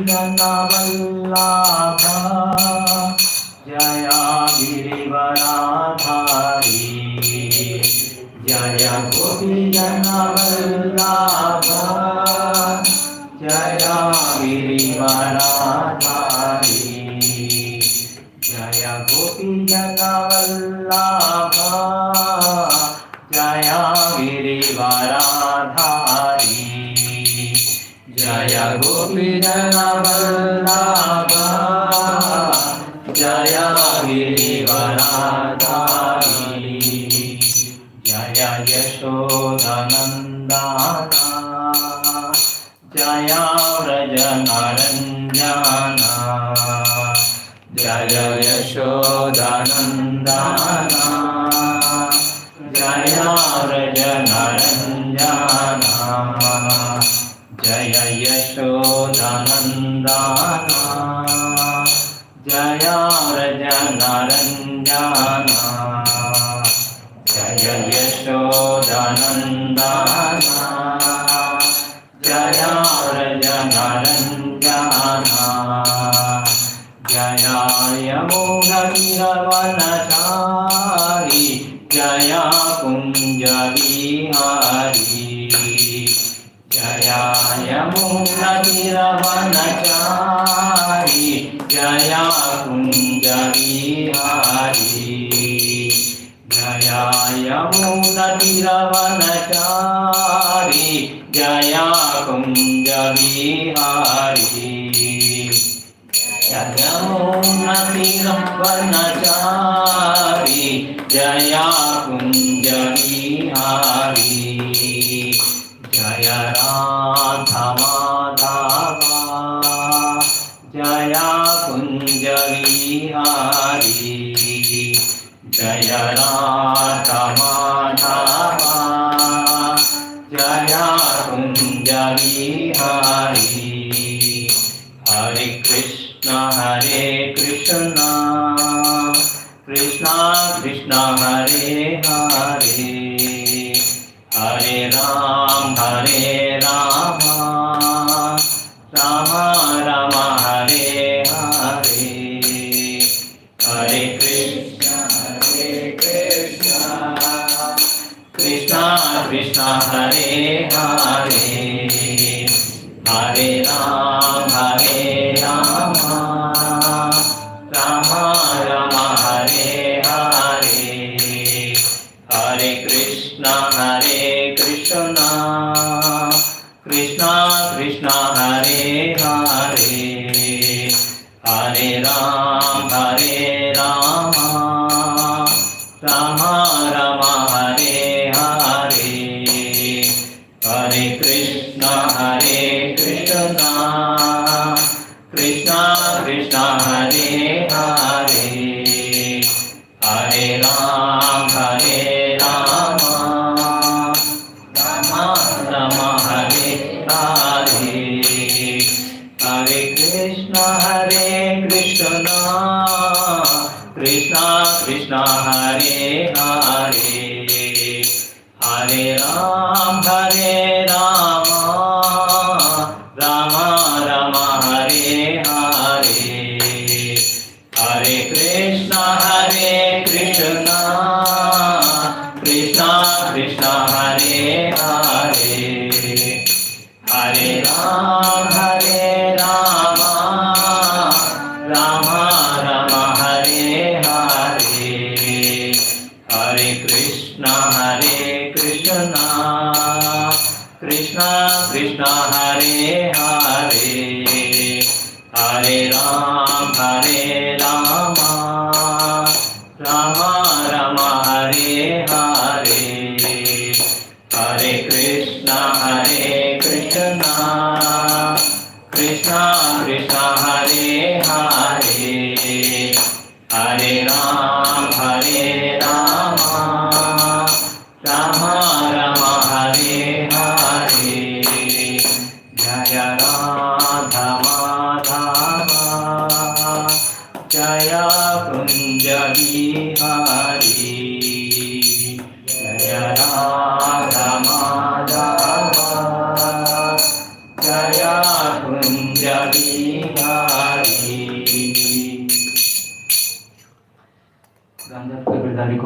जन वल्लभ जय गिरिवराधारी जय गोपी जन वल्लभ जय गिरिवराधारी जय गोपी जन वल्लभ जय गिरिवराधारी जय गोपी जन वल्लभ जय गिरिवराधारी जय यशोदनंदन जय व्रजनरंजन जय यशोदनंदन जय व्रजनरंजन जय यशोदनंदन जय व्रजनरंजन जय यशोदनंदन जय व्रजनरंजन जय यमुनातीरवनचारी जय कुञ्जविहारी जय यमुनातीरवनचारी जय कुञ्जविहारी जय यमुनातीरवनचारी जय कुञ्जविहारी जय यमुनातीरवनचारी जय कुञ्जविहारी जय राधामाधव जय कुञ्जविहारी जय राधामाधव जय कुञ्जविहारी हरे कृष्ण कृष्ण कृष्ण हरे हरे हरे राम राम राम हरे हरे हरे कृष्ण कृष्ण कृष्ण हरे हरे हरे राम राम राम हरे हरे हरे कृष्ण कृष्ण कृष्ण हरे हरे हरे राम राम राम हरे हरे हरे कृष्ण कृष्ण कृष्ण हरे हरे हरे राम राम राम हरे हरे हरे कृष्ण कृष्ण कृष्ण हरे हरे हरे राम राम राम हरे हरे हरे कृष्ण कृष्ण कृष्ण हरे हरे हरे राम राम राम हरे हरे हरे कृष्ण कृष्ण कृष्ण हरे हरे हरे राम राम राम हरे हरे हरे कृष्ण कृष्ण कृष्ण हरे हरे हरे राम राम राम हरे हरे जय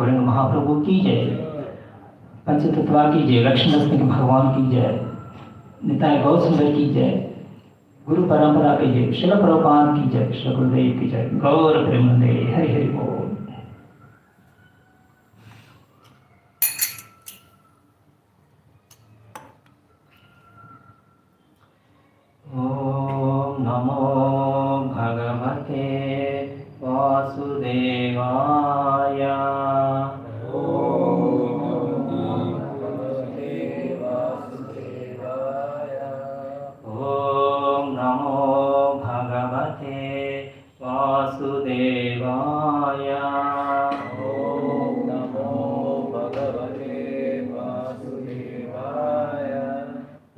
गौरंग महाप्रभु की जय, पंचतत्वा की जय, लक्ष्मी भगवान की जय, निताय गौ सुंदर की जय, गुरु परंपरा की जय, शिल प्रभुपाद की जय, शिल गुरुदेव की जय, गौर प्रेमानंदे, हरि हरि बोल। ओम नमो भगवते वासुदेवाय। ओम नमो भगवते वासुदेवाय। ओम नमो भगवते वासुदेवाय।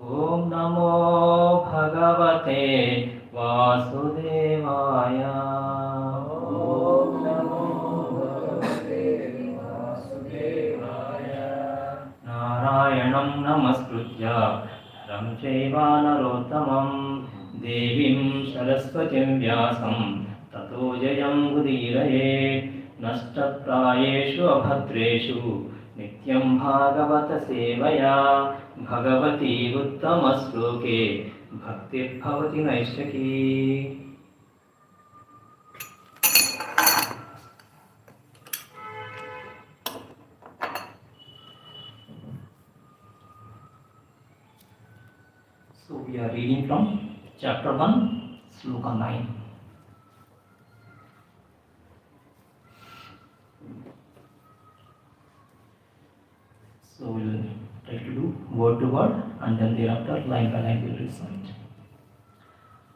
ओम नमो भगवते वासुदेवाय। ओम नमो भगवते वासुदेवाय। नारायणं नमस्कृत्य नरं चैव नरोत्तमं देवीं सरस्वतीं व्यासं ततो जयं मुदीरयेत्। नष्टप्रायेषु अभद्रेषु नित्यं भागवत सेवया Bhagwati उत्तमश्लोके भक्तिर्भवति नैष्ठिकी। So we are reading from chapter 1, sloka 9. So we'll try to do word to word and then thereafter line by line we'll recite.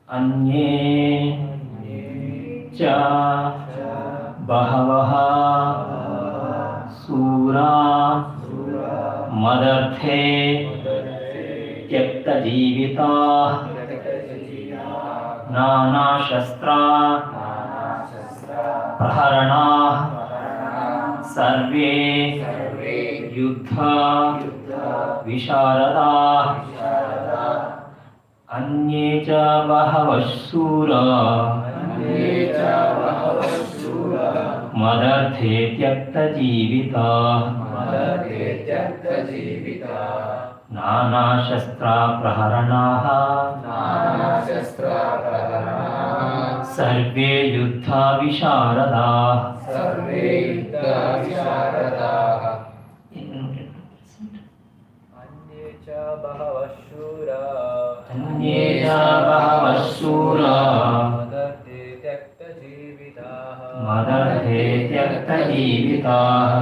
Anye cha bahavaha sura madarthe त्यक्त जीविता नाना शस्त्रा प्रहरणा सर्वे युद्ध विशारदा अन्ये च बहवः शूरा मदर्थे त्यक्त जीविता नाना शस्त्रा प्रहरणाः सर्वे युद्धा विशारदाः। अन्ये च बहवः शूरा मदर्थे त्यक्तजीविताः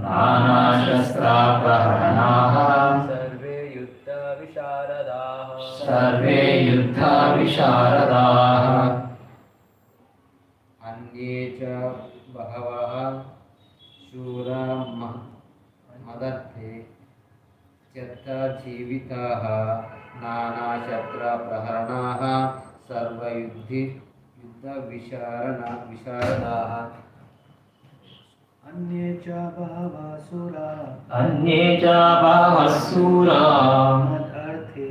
नाना शस्त्रा प्रहरणाः सर्वे युद्धा विशारदाः। अन्ये च बहवः शूरा मदर्थे त्यक्ता जीविताः नाना शस्त्रा प्रहरणाः सर्वयुद्धि युद्ध विशारदाः। अन्ये च बहवः शूरा मदर्थे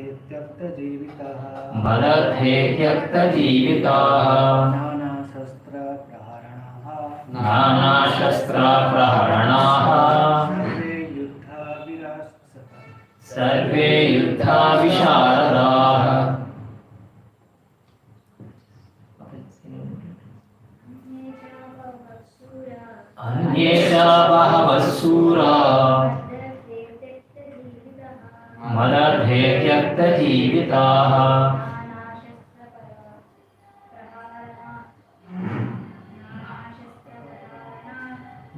मदर्थे त्यक्तजीविताः नाना शस्त्रा प्रहरणाः सर्वे युद्धा विशारदाः। अन्ये च बहवः शूरा मदर्थे त्यक्तजीविताः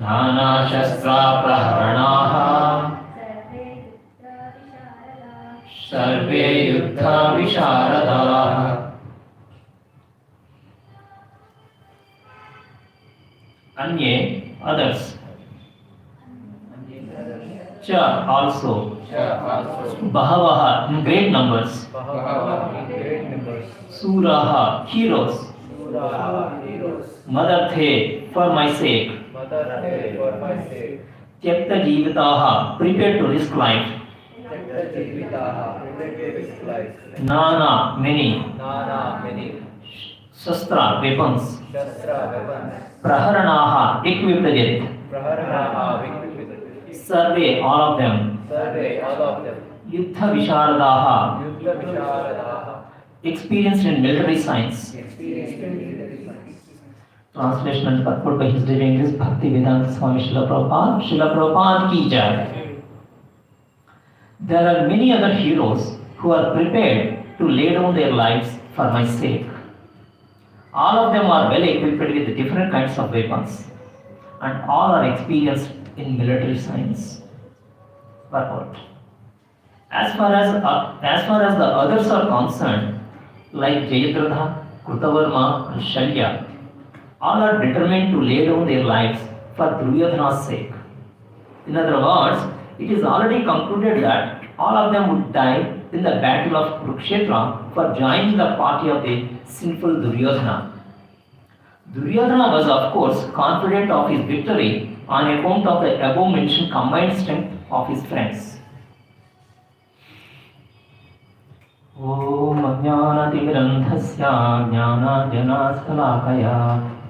नाना शस्त्रा प्रहरणाः सर्वे युद्धा विशारदाः। अन्ये others cha also bahavaha in great numbers suraha heroes madarthe for my sake tyakta jivitaha prepared to risk life nana many Shastra, weapons. Shastra, weapons. Praharanaha, equipped with. Praharanaha, equipped with. Survey, all of them. Survey, all of them. Yuddha Visharadaha, Yuddha Visharadaha. experienced in military science. Experienced in military science. Translation and purport by His Divine English Bhakti Vedanta Swami Srila Prabhupada. Srila Prabhupada ki jai. There are many other heroes who are prepared to lay down their lives for my sake. All of them are well equipped with different kinds of weapons, and all are experienced in military science. Purport. As far as the others are concerned, like Jayadratha, Krutavarma, and Shalya, all are determined to lay down their lives for Duryodhana's sake. In other words, it is already concluded that all of them would die in the battle of Kurukshetra for joining the party of the sinful Duryodhana. Duryodhana was of course confident of his victory on account of the above mentioned combined strength of his friends. Om Ajnanatimirandhasya Jnananjanaskalakaya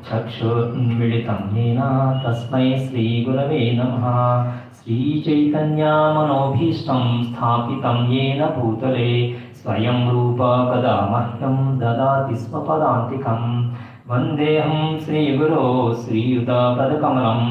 Chakshurmilitam Yena Tasmai Sri Gurave Namaha Sri Chaitanya Manobhishtam Sthapitam Yena Bhutale Swayam Rupa Kada Mahyam Dadati Svapadantikam Vandeham Sri Guru Sri Yuta Padakamalam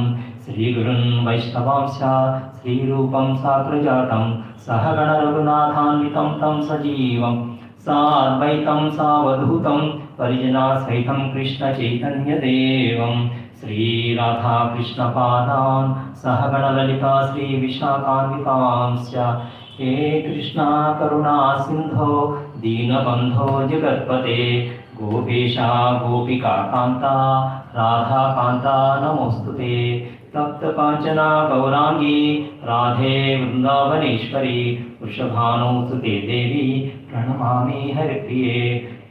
Sri Gurun Vaishnavamsya Sri Rupam Sakrajatam Sahagana Raghunathanvitam Tam Sajivam Sadvaitam Savadhutam Parijana Saitam Krishna Chaitanya Devam Sri Radha Krishna Padan Sahagana Lalita Sri Vishnakanvitamsya He Krishna Karuna Sindho Deenabandho Jagatpate Gopesha Gopika Kanta Radha Kanta Namostute Tapta Kanchana Gaurangi Radhe Vrindavaneshwari Vrishabhanu Sute Devi Pranamami Haripriye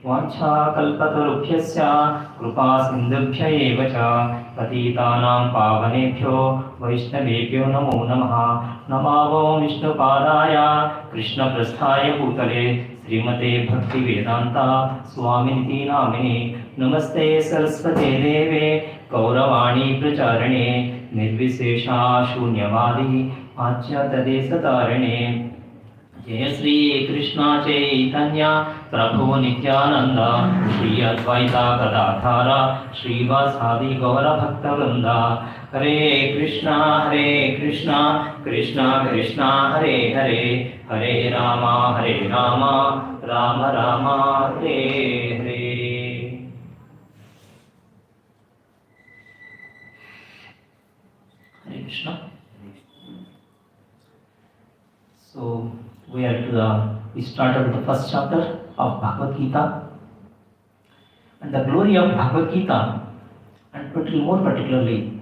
Vancha Kalpatarubhyasya Krupa Sindhubhya eva cha Patitanam Pavanebhyo Vaishnavebhyo Namo Namaha Namavo Vishnu Padaya Krishna Prasthaya Bhutale Srimate Bhakti Vedanta Swaminiti Namini Namaste Saraswate Deve Kauravani Pracharane Nirvisesha Shunyavadi Achyatade Satarane Jai Sri Krishna Chaitanya Prabhu Nityananda Shri Advaita Gadadhara Shri Vasadi Gaura Bhakta Vrinda Hare Krishna Krishna Krishna Hare Hare Hare Rama Rama Rama Hare Hare. Hare Krishna. So we started with the first chapter of Bhagavad Gita, and the glory of Bhagavad Gita, and more particularly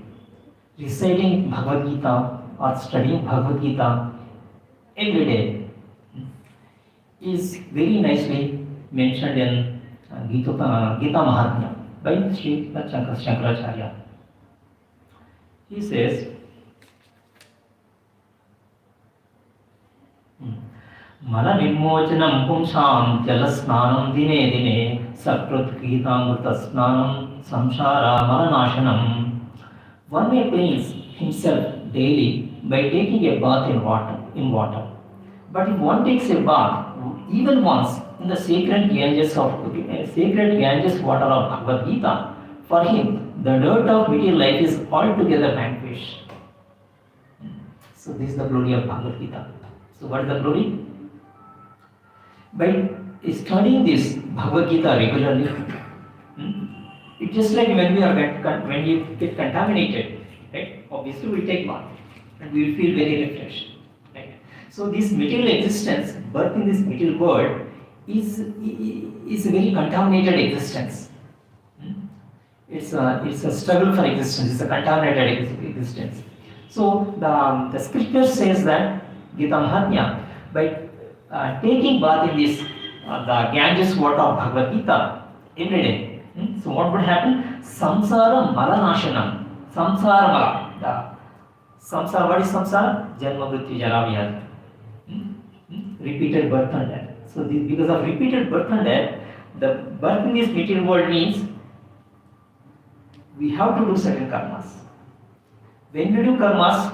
reciting Bhagavad Gita or studying Bhagavad Gita every day is very nicely mentioned in Gita Mahatmya by Sri Shankaracharya. He says, Mala Vimochanam Pumsam Jalasnanam Dine Dine Sakrutkitamrutasnanam Samsara Malanashanam. One may cleanse himself daily by taking a bath in water. But if one takes a bath even once in the sacred Ganges water of Bhagavad Gita, for him the dirt of material life is altogether vanquished. So this is the glory of Bhagavad Gita. So what is the glory? By studying this Bhagavad Gita regularly, it's just like when you get contaminated, right? Obviously we take bath and we will feel very refreshed, right? So this material existence, birth in this material world, is a very contaminated existence. It's a struggle for existence. It's a contaminated existence. So the scripture says that Gita Mahatmya, by taking bath in this the Ganges water of Bhagavad Gita every day. So what would happen? Samsara Malanashanam. Samsara Mala. Samsara, what is samsara? Janma Mrityu Jara Vyadhi. Repeated birth and death. So because of repeated birth and death, the birth in this material world means we have to do certain karmas. When we do karmas,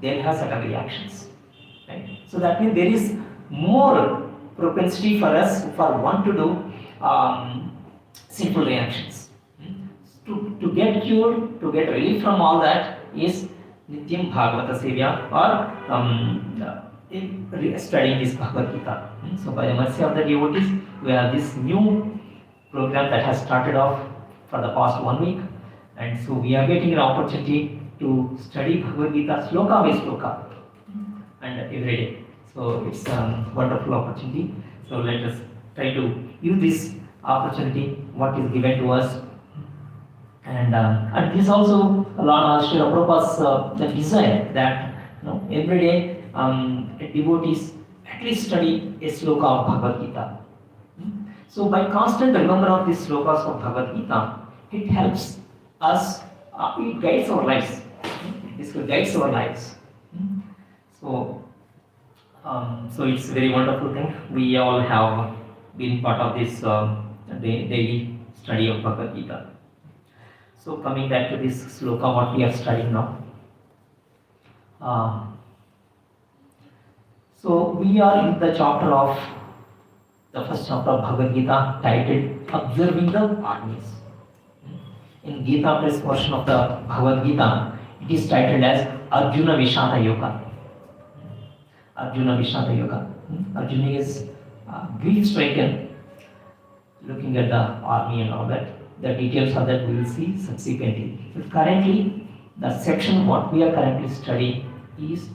they'll have certain reactions. Right? So that means there is more propensity for us, for one to do sinful reactions. To get cured, to get relief from all that is Nityam Bhagavata Sevya or studying this Bhagavad Gita. So by the mercy of the devotees, we have this new program that has started off for the past 1 week, and so we are getting an opportunity to study Bhagavad Gita sloka by sloka and every day. So it's a wonderful opportunity. So let us try to use this opportunity what is given to us. And this also Lord Srila Prabhupada's the desire that every day devotees at least study a sloka of Bhagavad Gita. So by constant remember of these slokas of Bhagavad Gita, it helps us, it guides our lives. This guides our lives. So it's a very wonderful thing. We all have been part of this daily study of Bhagavad Gita. So coming back to this sloka, what we are studying now. So we are in the chapter of the first chapter of Bhagavad Gita titled Observing the Armies. In Gita Press portion of the Bhagavad Gita, it is titled as Arjuna Vishada Yoga. Arjuna Vishada Yoga. Arjuna is grief stricken, looking at the army and all that. The details of that we will see subsequently. But currently, the section what we are currently studying is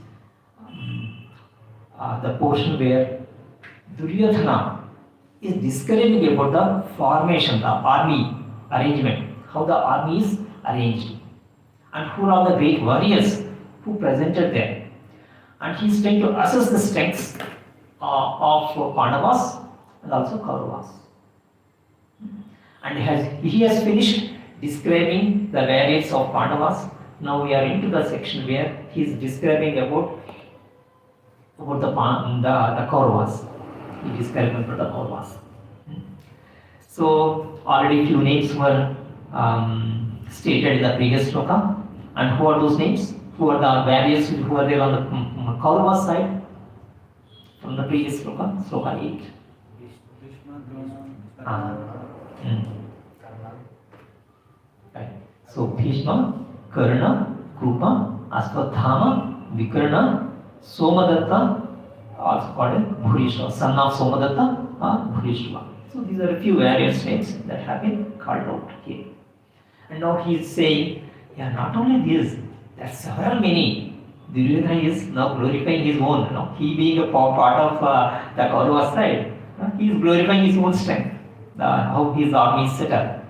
the portion where Duryodhana is describing about the formation, the army arrangement, how the army is arranged, and who are the great warriors who presented there. And he is trying to assess the strengths of Pandavas and also Kauravas. And he has finished describing the variants of Pandavas. Now we are into the section where he is describing about the Kauravas. He is describing about the Kauravas. So already few names were stated in the previous sloka. And who are those names? Who are the variants who are there on the Kaurava side from the previous sloka, sloka 8? Right. So Bhishma, Karna, Krupa, Ashwadhama, Vikarna, Somadatta, also called Bhurishva, son of Somadatta, Bhurishva. So these are a few various names that have been called out here. And now he is saying, yeah, not only this, there are several many. Duryodhana is now glorifying his own. He being a part of the Kaurava side, he is glorifying his own strength, how his army is set up.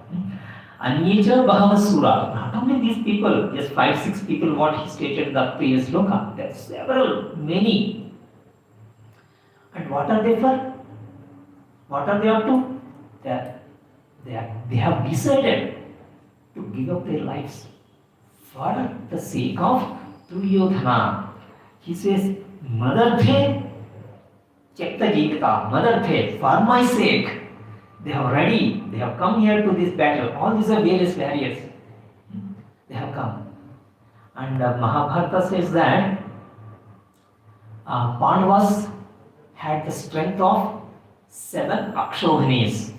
Anyecha Bahavasura. Not only these people, just 5-6 people, what he stated in the previous sloka. There are several, many. And what are they for? What are they up to? They have decided to give up their lives for the sake of Duryodhana. He says, Madarthe Chekta Jivita, Madarthe, for my sake. They have come here to this battle. All these are various warriors. They have come. And Mahabharata says that Pandavas had the strength of 7 Akshodhanis.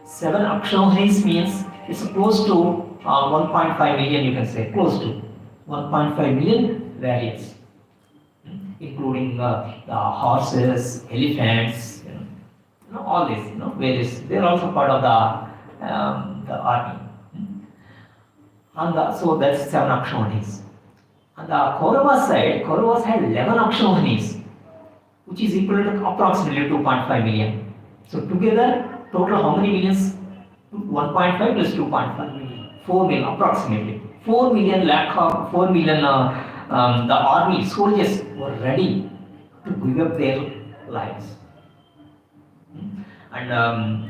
7 Akshodhanis means it's close to 1.5 million, you can say, close to 1.5 million warriors, including the horses, elephants, all this, various. They are also part of the army. And so that's 7 Akshodhanis. On the Kaurava side, Kauravas had 11 Akshodhanis, which is equal to approximately 2.5 million. So together, total how many millions? 1.5 plus 2.5 million. 4 million approximately. 4 million the army soldiers were ready to give up their lives. And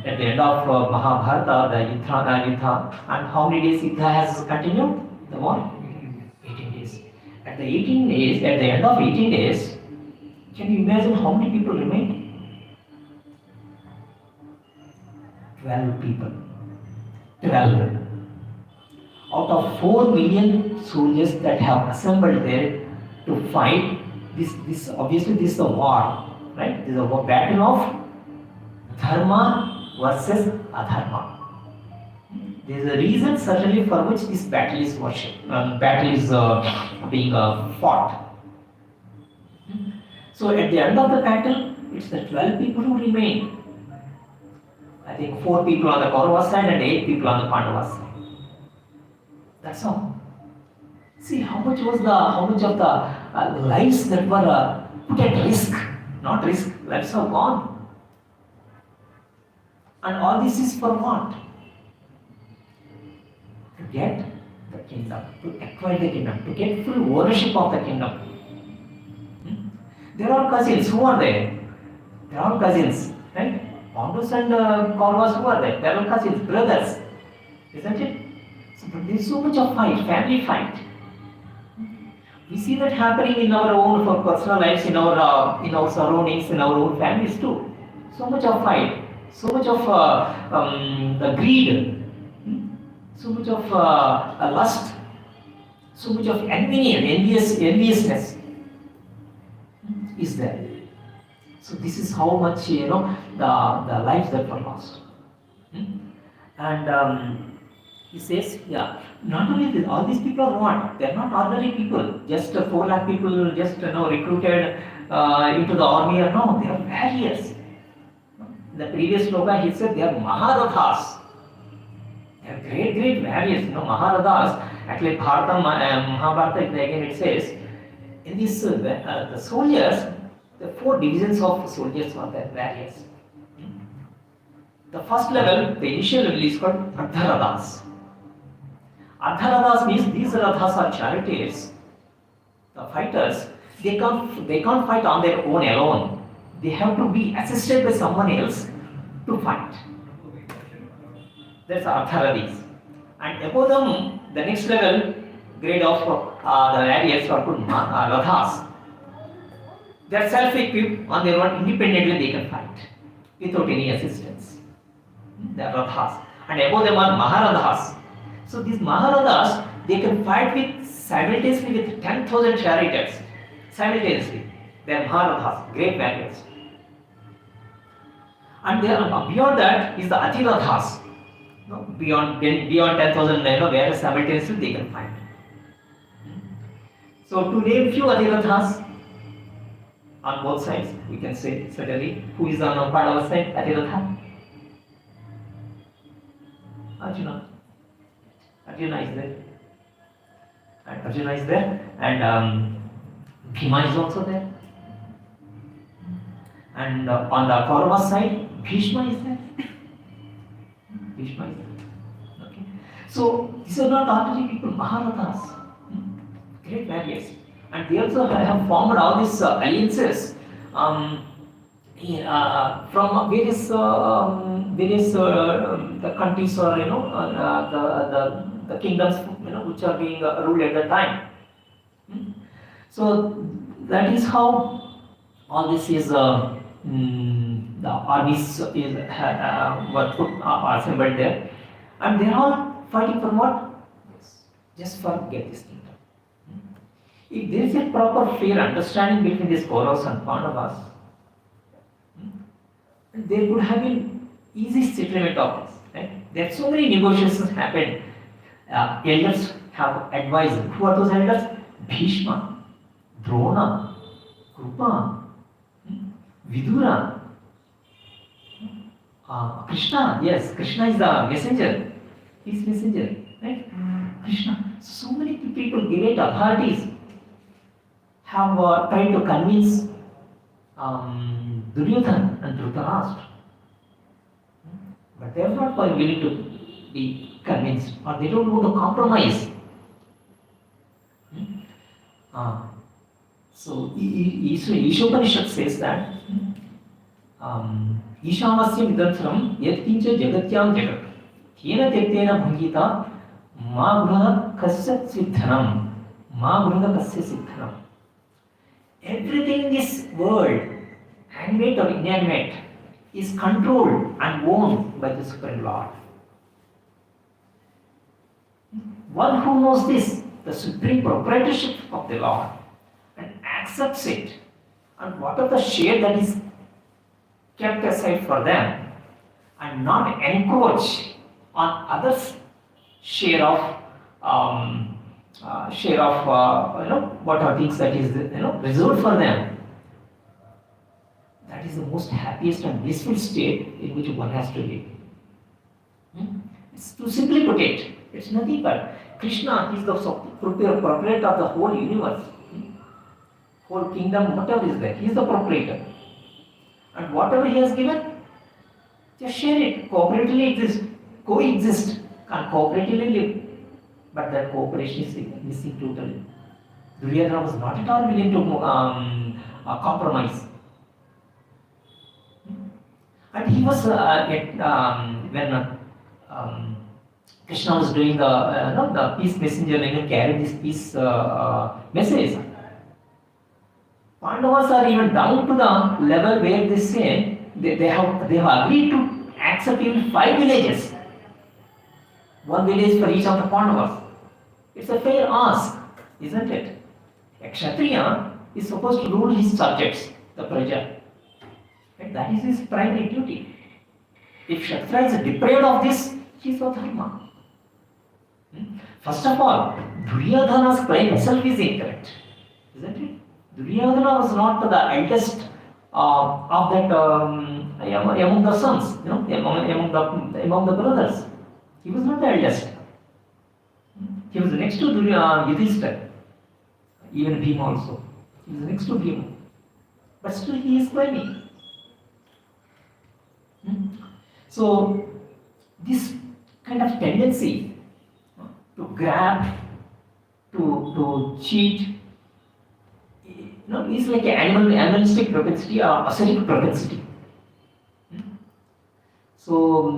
at the end of Mahabharata, the Yuddha, and how many days Yuddha has continued? The war? 18 days. At the end of 18 days, can you imagine how many people remained? 12 people. 12. Out of 4 million soldiers that have assembled there to fight, this obviously this is a war, right? This is a battle of dharma versus adharma. There is a reason certainly for which this battle is being fought. So at the end of the battle, it's the 12 people who remain. I think 4 people on the Kaurava side and 8 people on the Pandava side. That's all. See how much of the lives that were put at risk, not risk, lives are gone. And all this is for what? To get the kingdom, to acquire the kingdom, to get full ownership of the kingdom. There are cousins. Who are they? They are all cousins, right? Pandus and Kauravas, who are they? They are all cousins, brothers, isn't it? So, but there is so much of fight, family fight. We see that happening in our own personal lives, in our surroundings, in our own families too. So much of fight, so much of the greed, so much of lust, so much of envy and enviousness is there. So this is how much the lives that were lost. And he says, yeah, not only this, all these people are what? They are not ordinary people. Just 4 lakh people just recruited into the army. No, they are warriors. In the previous sloka he said they are Maharathas. They are great warriors. Maharathas. Actually, Mahabharata again it says, in this the soldiers, the 4 divisions of soldiers are the warriors. The first level, the initial level is called Ardharathas. Ardharathas means these Rathas are charioteers. The fighters, they can't fight on their own alone. They have to be assisted by someone else to fight. That's Ardharathis. And above them, the next level, grade of the warriors are called Rathas. They are self-equipped on their own, independently they can fight without any assistance. They are Rathas. And above them are Maharathas. So these Maharathas, they can fight simultaneously with 10,000 charioteers. Simultaneously. They are Maharathas, great warriors. And beyond that is the Atirathas. Beyond 10,000 warriors simultaneously they can fight. So to name few Atirathas on both sides, we can say certainly. Who is on Pandava side? Atiratha? Arjuna. Arjuna is there. And Arjuna is there. And Bhima is also there. And on the Kaurava side, Bhishma is there. Bhishma is there. Okay. So these are not ordinary people, Maharathas. Great warriors. And they also have formed all these alliances from various the countries or the kingdoms which are being ruled at the time. So that is how all this is the armies were assembled there, and they are all fighting for what? Just for get this kingdom. If there is a proper fair understanding between these Kauravas and Pandavas, there could have been easy settlement of this. Right? There are so many negotiations happened. Elders have advised. Who are those elders? Bhishma, Drona, Krupa, Vidura, Krishna. Yes, Krishna is the messenger. He is messenger. Right? Krishna. So many people, great authorities, have tried to convince Duryodhana and Dhritarashtra, but they are not willing to be convinced, or they don't want to compromise. So Ishopanishad says that Ishamasya vidansram yatkincha jagatyam jagat kena tektena bhangita ma gruha kasya siddhanam ma gruha kasya siddhanam. Everything in this world, animate or inanimate, is controlled and owned by the Supreme Lord. One who knows this, the supreme proprietorship of the Lord, and accepts it, and whatever the share that is kept aside for them, and not encroach on others' share of what are things that is reserved for them. That is the most happiest and blissful state in which one has to live. It's to simply put it, it's nothing but Krishna is the proprietor of the whole universe, whole kingdom, whatever is there. He is the proprietor. And whatever he has given, just share it, coexist, and cooperatively live. But that cooperation is missing totally. Duryodhana was not at all willing to compromise. And he was, when Krishna was doing the peace messenger, carried this peace message. Pandavas are even down to the level where they say they have agreed to accept even 5 villages. 1 village for each of the Pandavas. It's a fair ask, isn't it? A Kshatriya is supposed to rule his subjects, the praja. And that is his primary duty. If Kshatriya is deprived of this, he is dharma. First of all, Duryodhana's claim itself is incorrect, isn't it? Duryodhana was not the eldest of that among the sons, among the brothers. He was not the eldest. He was next to Yudhishthira, even Bhima also. He was next to Bhima. But still he is claiming. So, this kind of tendency to grab, to cheat, is like an animalistic propensity or ascetic propensity. So,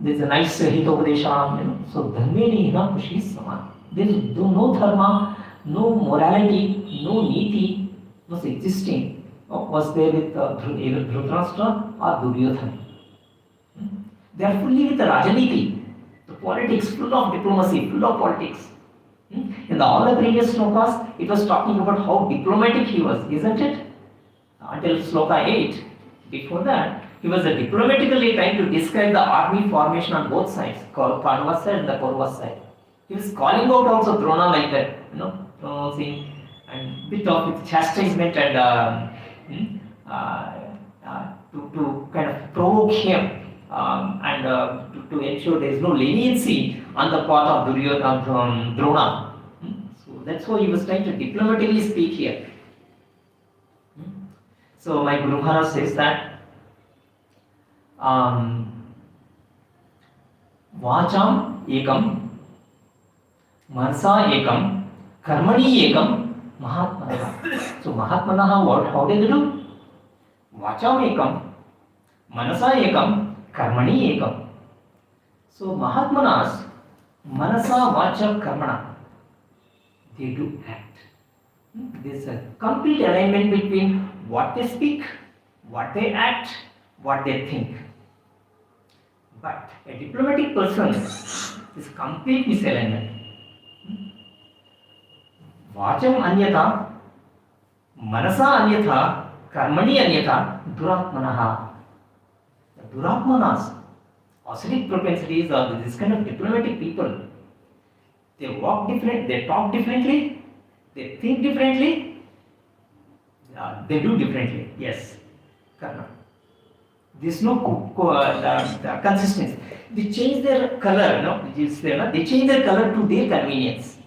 there's a nice Hitopadesha, so Dharmeni hina kushi saman. There is no dharma, no morality, no niti was existing, was there with either Dhritarashtra or Duryodhana. They are fully with the Rajaniti, the politics, full of diplomacy, full of politics. In all the previous slokas, it was talking about how diplomatic he was, isn't it? Until sloka 8. Before that, he was diplomatically trying to describe the army formation on both sides, Pandava side and the Kaurava side. He was calling out also Drona like that, pronouncing and bit of with chastisement and to kind of provoke him and to ensure there is no leniency on the part of Drona. So that's why he was trying to diplomatically speak here. So my Guru Maharaj says that Vacham ekam, Mansa ekam, Karmani ekam, Mahatmanaha. So Mahatmanaha, how did they do? Vacham ekam, Manasa ekam, Karmani ekam. So Mahatmanas, Manasa, Vacha, Karmana, they do act. There's a complete alignment between what they speak, what they act, what they think. But a diplomatic person is complete misalignment. Vacham anyatha, Manasa anyatha, Karmani anyatha, Duratmanaha. The Duratmanas, ascetic propensities are this kind of diplomatic people. They walk different, they talk differently, they think differently, they do differently. Yes, Karna. There's no consistency. They change their color, they change their color to their convenience.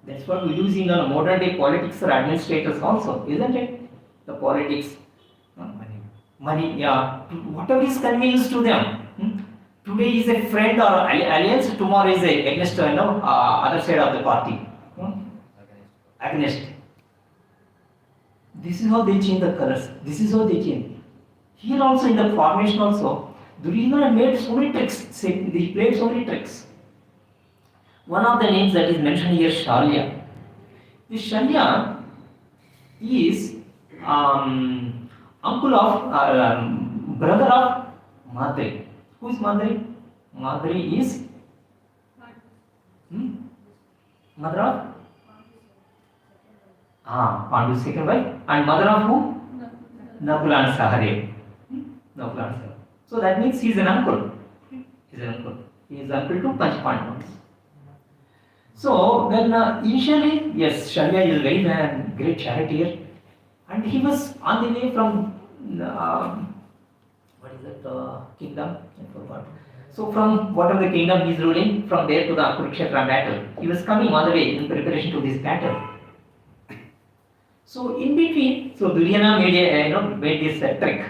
That's what we're using on modern day politics or administrators also, isn't it? The politics, money, yeah, whatever is convenience to them. Today is a friend or alliance, tomorrow is against other side of the party. Against. This is how they change the colors. This is how they change. Here also in the formation also, Duryodhana made so many tricks. He played so many tricks. One of the names that is mentioned here, Shalya. This Shalya is uncle of brother of Madri. Who is Madri? Madri is mother of Pandu's second wife, and mother of who? Nakula and Sahadev. Nakula and Sahadev. So that means he is an uncle. He is an uncle. He is uncle to Panch Pandavas. So then initially, yes, Shalya is a very great charioteer, and he was on the way from what is that kingdom? I forgot. So from whatever the kingdom he is ruling, from there to the Kurukshetra battle, he was coming on the way in preparation to this battle. So in between, so Duryodhana made this trick.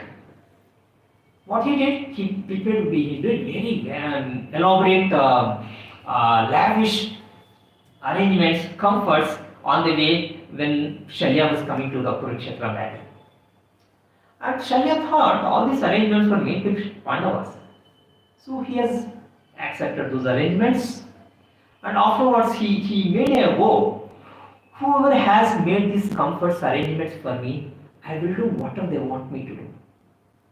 What he did, he did very elaborate, lavish arrangements, comforts on the way when Shalya was coming to the Kurukshetra battle. And Shalya thought all these arrangements were made with Pandavas. So he has accepted those arrangements, and afterwards he made a vow. Whoever has made these comforts, arrangements for me, I will do whatever they want me to do.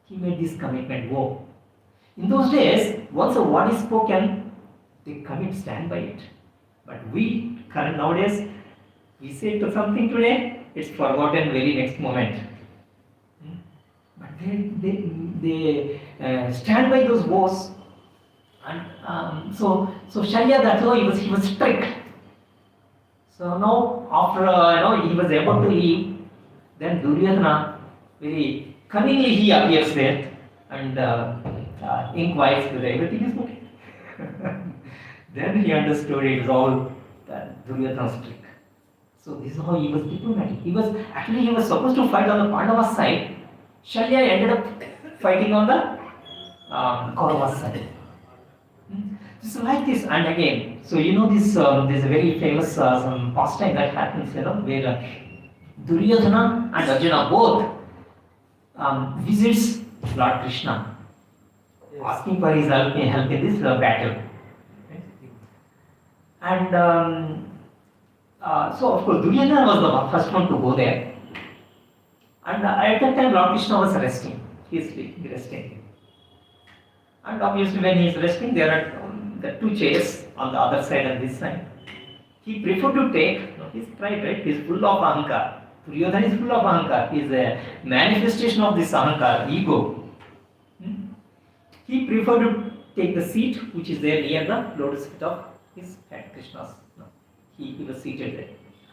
He made this commitment vow. In those days, once a word is spoken, they stand by it. But we, current nowadays, we say to something today, it's forgotten very next moment. But they stand by those vows. And so Shalya, that's why he was strict. So now after he was able to leave, then Duryodhana very cunningly he appears there and inquires whether everything is okay. Then he understood it was all Duryodhana's trick. So this is how he was diplomatic. He was supposed to fight on the Pandava side. Shalya ended up fighting on the Kaurava side. So like this, and again, so this there's a very famous some pastime that happens, where Duryodhana and Arjuna both visits Lord Krishna, asking for his help in this battle. And so of course Duryodhana was the first one to go there, and at that time Lord Krishna was resting. He is resting, and obviously when he is resting, there are the two chairs on the other side and this side. He preferred to take, his pride, right? He is full of ahankar. Duryodhana is full of ahankar. He is a manifestation of this ahankar, ego. He preferred to take the seat which is there near the lotus feet of his head, Krishna's. He was seated there.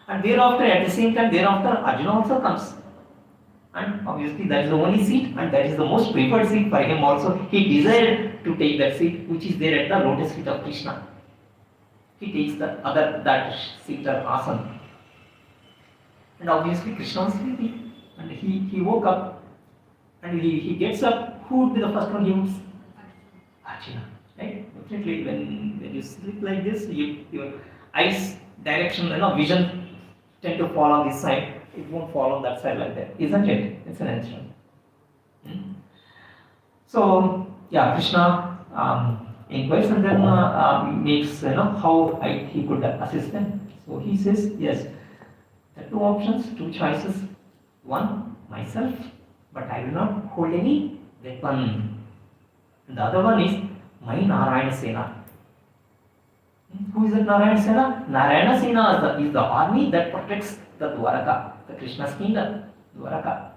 And thereafter, at the same time, Arjuna also comes. And obviously that is the only seat, and that is the most preferred seat for him also. He desired to take that seat which is there at the lotus feet of Krishna. He takes that seat or asana. And obviously Krishna was sleeping. And he woke up, and he gets up. Who would be the first one he would? Arjuna. Right? Definitely when you sleep like this, your eyes direction, vision tend to fall on this side. It won't fall on that side like that, isn't it? It's an instrument. So yeah, Krishna inquires and then makes how he could assist them. So he says, yes, there are two options, two choices. One, myself, but I will not hold any weapon. And the other one is my Narayana Sena. Who is that Narayana Sena? Narayana Sena is the army that protects the Dwaraka, the Krishna's kingdom, Dwaraka.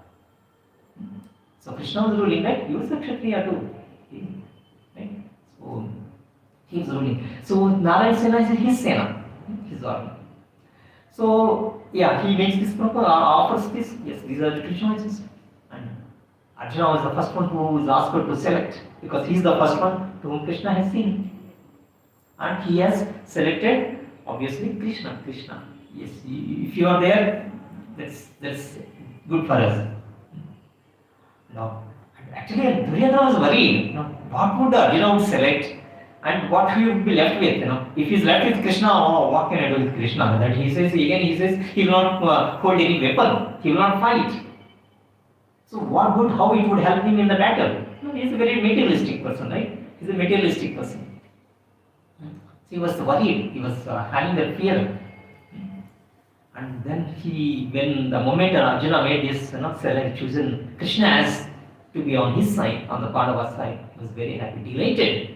So Krishna was ruling, right? He was a Kshatriya too. Right? So he was ruling. So Narayana Sena is his Sena, his army. So yeah, he makes this proposal, offers this. Yes, these are the two choices. And Arjuna was the first one who was asked to select, because he is the first one to whom Krishna has seen. And he has selected, obviously, Krishna. Yes, if you are there, that's good for us. No, actually, Duryodhana was worried. What would Arjuna would select, and what he would be left with? If he is left with Krishna, what can I do with Krishna? That he says he will not hold any weapon. He will not fight. So what good? How it would help him in the battle? He is a very materialistic person, right? He is a materialistic person. So he was worried. He was having that fear. And then when the moment Arjuna made this, chosen Krishna as to be on his side, on the Pandava side. He was very happy, delighted.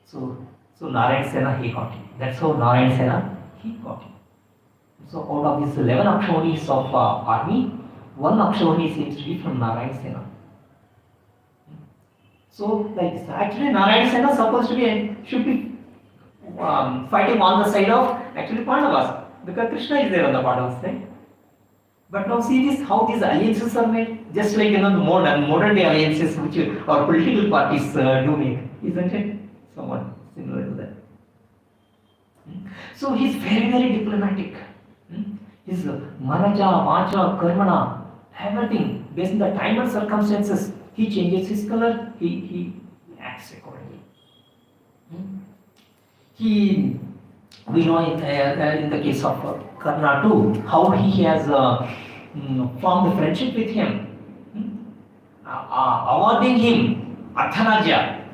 So Narayan Sena he got it. That's how Narayan Sena he got it. So out of these 11 Akshawanis of army, one Akshawani seems to be from Narayan Sena. So like this, actually Narayan Sena should be fighting on the side of actually Pandavas, because Krishna is there on the Pandavas side. But now see this, how these alliances are made, just like the modern day alliances which our political parties do make, isn't it? Somewhat similar to that. So he's very, very diplomatic. His manaja, vacha, karmana, everything based on the time and circumstances, he changes his color, he acts accordingly. We know in the case of Karna too, how he has formed a friendship with him, awarding him Arthanaja,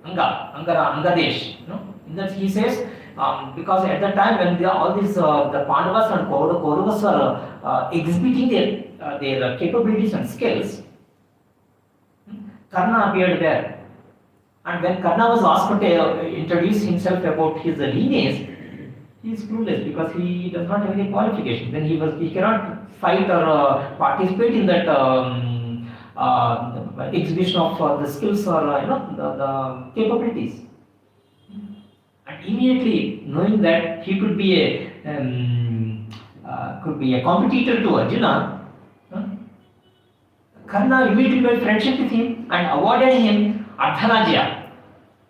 Angadesh. In that he says, because at the time when all these the Pandavas and Kauravas are exhibiting their capabilities and skills, Karna appeared there. And when Karna was asked to introduce himself about his lineage, he is clueless because he does not have any qualification. Then he cannot fight or participate in that exhibition of the skills or the capabilities. And immediately knowing that he could be a competitor to Arjuna, Karna immediately made friendship with him and awarded him Ardhanajya,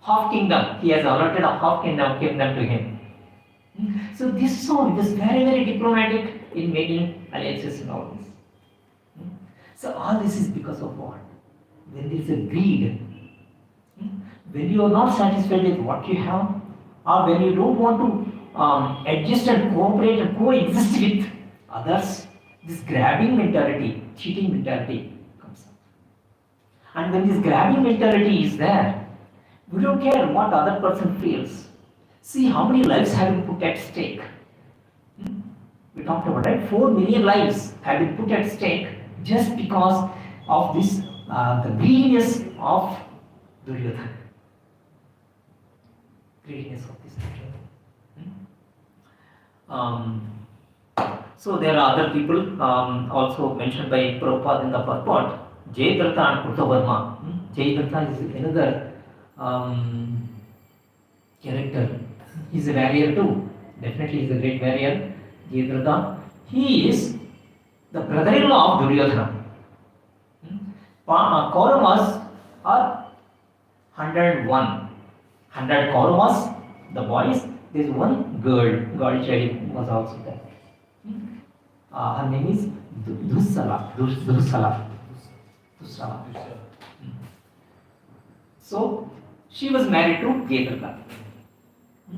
half kingdom. He has allotted a half kingdom to him. So this soul is very, very diplomatic in making alliances and all this. So all this is because of what? When there is a greed, when you are not satisfied with what you have, or when you don't want to adjust and cooperate and coexist with others, this grabbing mentality, cheating mentality comes up. And when this grabbing mentality is there, we don't care what other person feels. See how many lives have been put at stake. We talked about, right? 4 million lives have been put at stake just because of this, the greediness of Duryodhana. Greediness of this So there are other people also mentioned by Prabhupada in the purport. Jayadratha and Krutavarma. Jayadratha is another character. He is a warrior too. Definitely he is a great warrior. Jayadratha. He is the brother-in-law of Duryodhana. Kauravas are 101. 100 Kauravas, the boys. There is one girl child was also there. Her name is Dussala. So she was married to Jayadratha.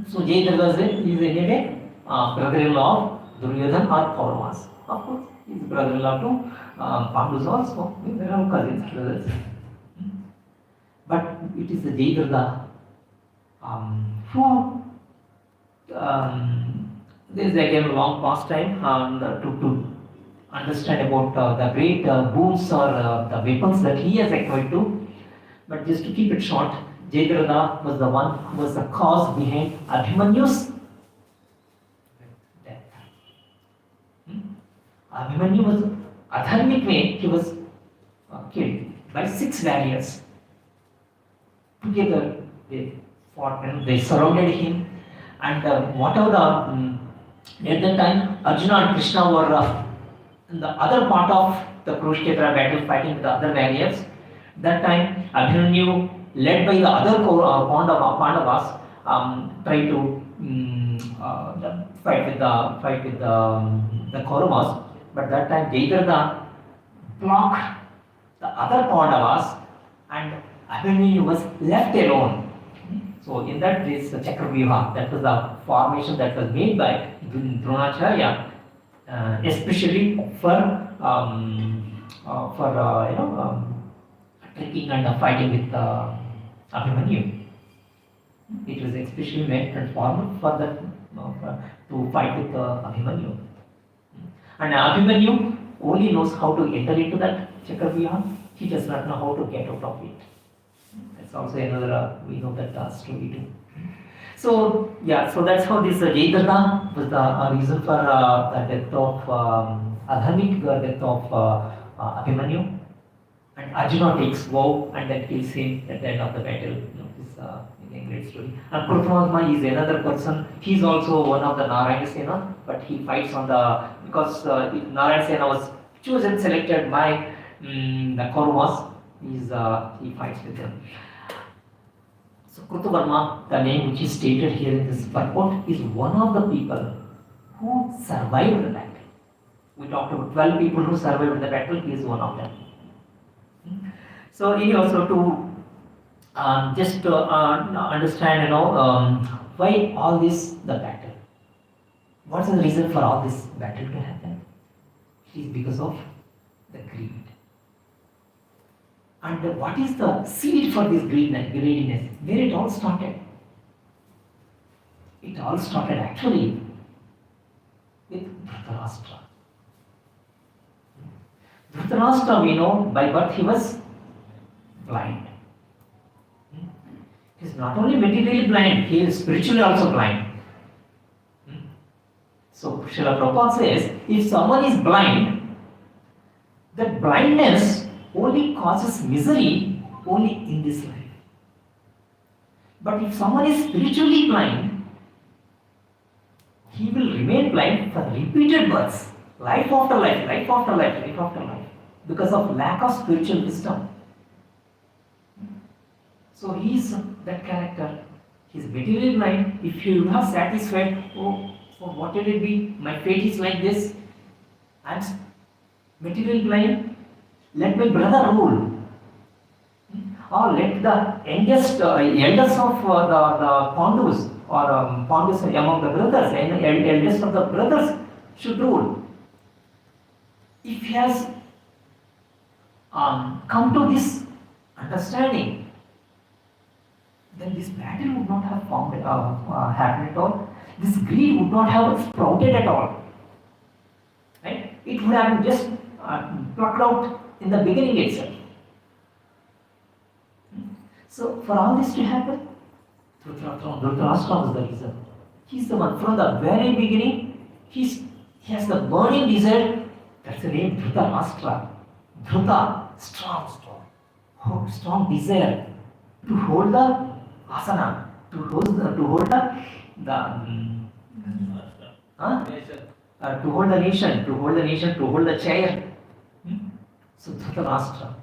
So Jayadratha is anyway brother-in-law of Duryodhana or Kauravas. Of course, he is brother-in-law to Pandus also. There are cousins, brothers. But it is the Jayadratha who this is again a long past time to understand about the great boons or the weapons that he has acquired too. But just to keep it short, Jayadratha was the one who was the cause behind Abhimanyu's death. Abhimanyu was adharmic way, he was killed by 6 warriors. Together they fought and they surrounded him, and whatever the at that time Arjuna and Krishna were in the other part of the Kurukshetra battle fighting with the other warriors. That time Abhimanyu, led by the other Pandavas, tried to fight with the Kauravas. But that time Jayadratha blocked the other Pandavas and Abhimanyu was left alone. So in that this Chakravyuha, that was the formation that was made by Dronacharya, especially for tricking and fighting with Abhimanyu. It was especially made and formed for that to fight with Abhimanyu. And Abhimanyu only knows how to enter into that Chakravyuha, he does not know how to get out of it. That's also another, we know that story too. So, yeah, so that's how this Jayadratha was the reason for the death of Adharmic, death of Abhimanyu. And Arjuna takes vow and then kills him at the end of the battle. You know, this again great story. And Kruthamadma is another person. He's also one of the Narayana Sena, but he fights on the because if Narayana Sena was chosen, selected by the Kauravas. He fights with them. So Krutavarma, the name which is stated here in this purport, is one of the people who survived the battle. We talked about 12 people who survived the battle. He is one of them. So he also to just understand, why all this the battle. What's the reason for all this battle to happen? It is because of the greed. And what is the seed for this greediness? Where it all started? It all started actually with Dhritarashtra. Dhritarashtra, we know, by birth he was blind. He is not only materially blind, he is spiritually also blind. So Srila Prabhupada says, if someone is blind, that blindness only causes misery only in this life. But if someone is spiritually blind, he will remain blind for repeated births, life after life, life after life, life after life, because of lack of spiritual wisdom. So he is that character. He is materially blind. If you are satisfied, what will it be? My fate is like this. I am materially blind. Let my brother rule. Or let the eldest of the Pandus, or Pandus among the brothers, eldest of the brothers should rule. If he has come to this understanding, then this battle would not have happened at all. This greed would not have sprouted at all. Right? It would have just plucked out in the beginning itself. So, for all this to happen, Dhritarashtra is the reason. He's the one from the very beginning. He has the burning desire. That's the name Dhritarashtra. Dhrita, strong desire to hold the asana, to hold the nation, to hold the chair. So Dhritarashtra.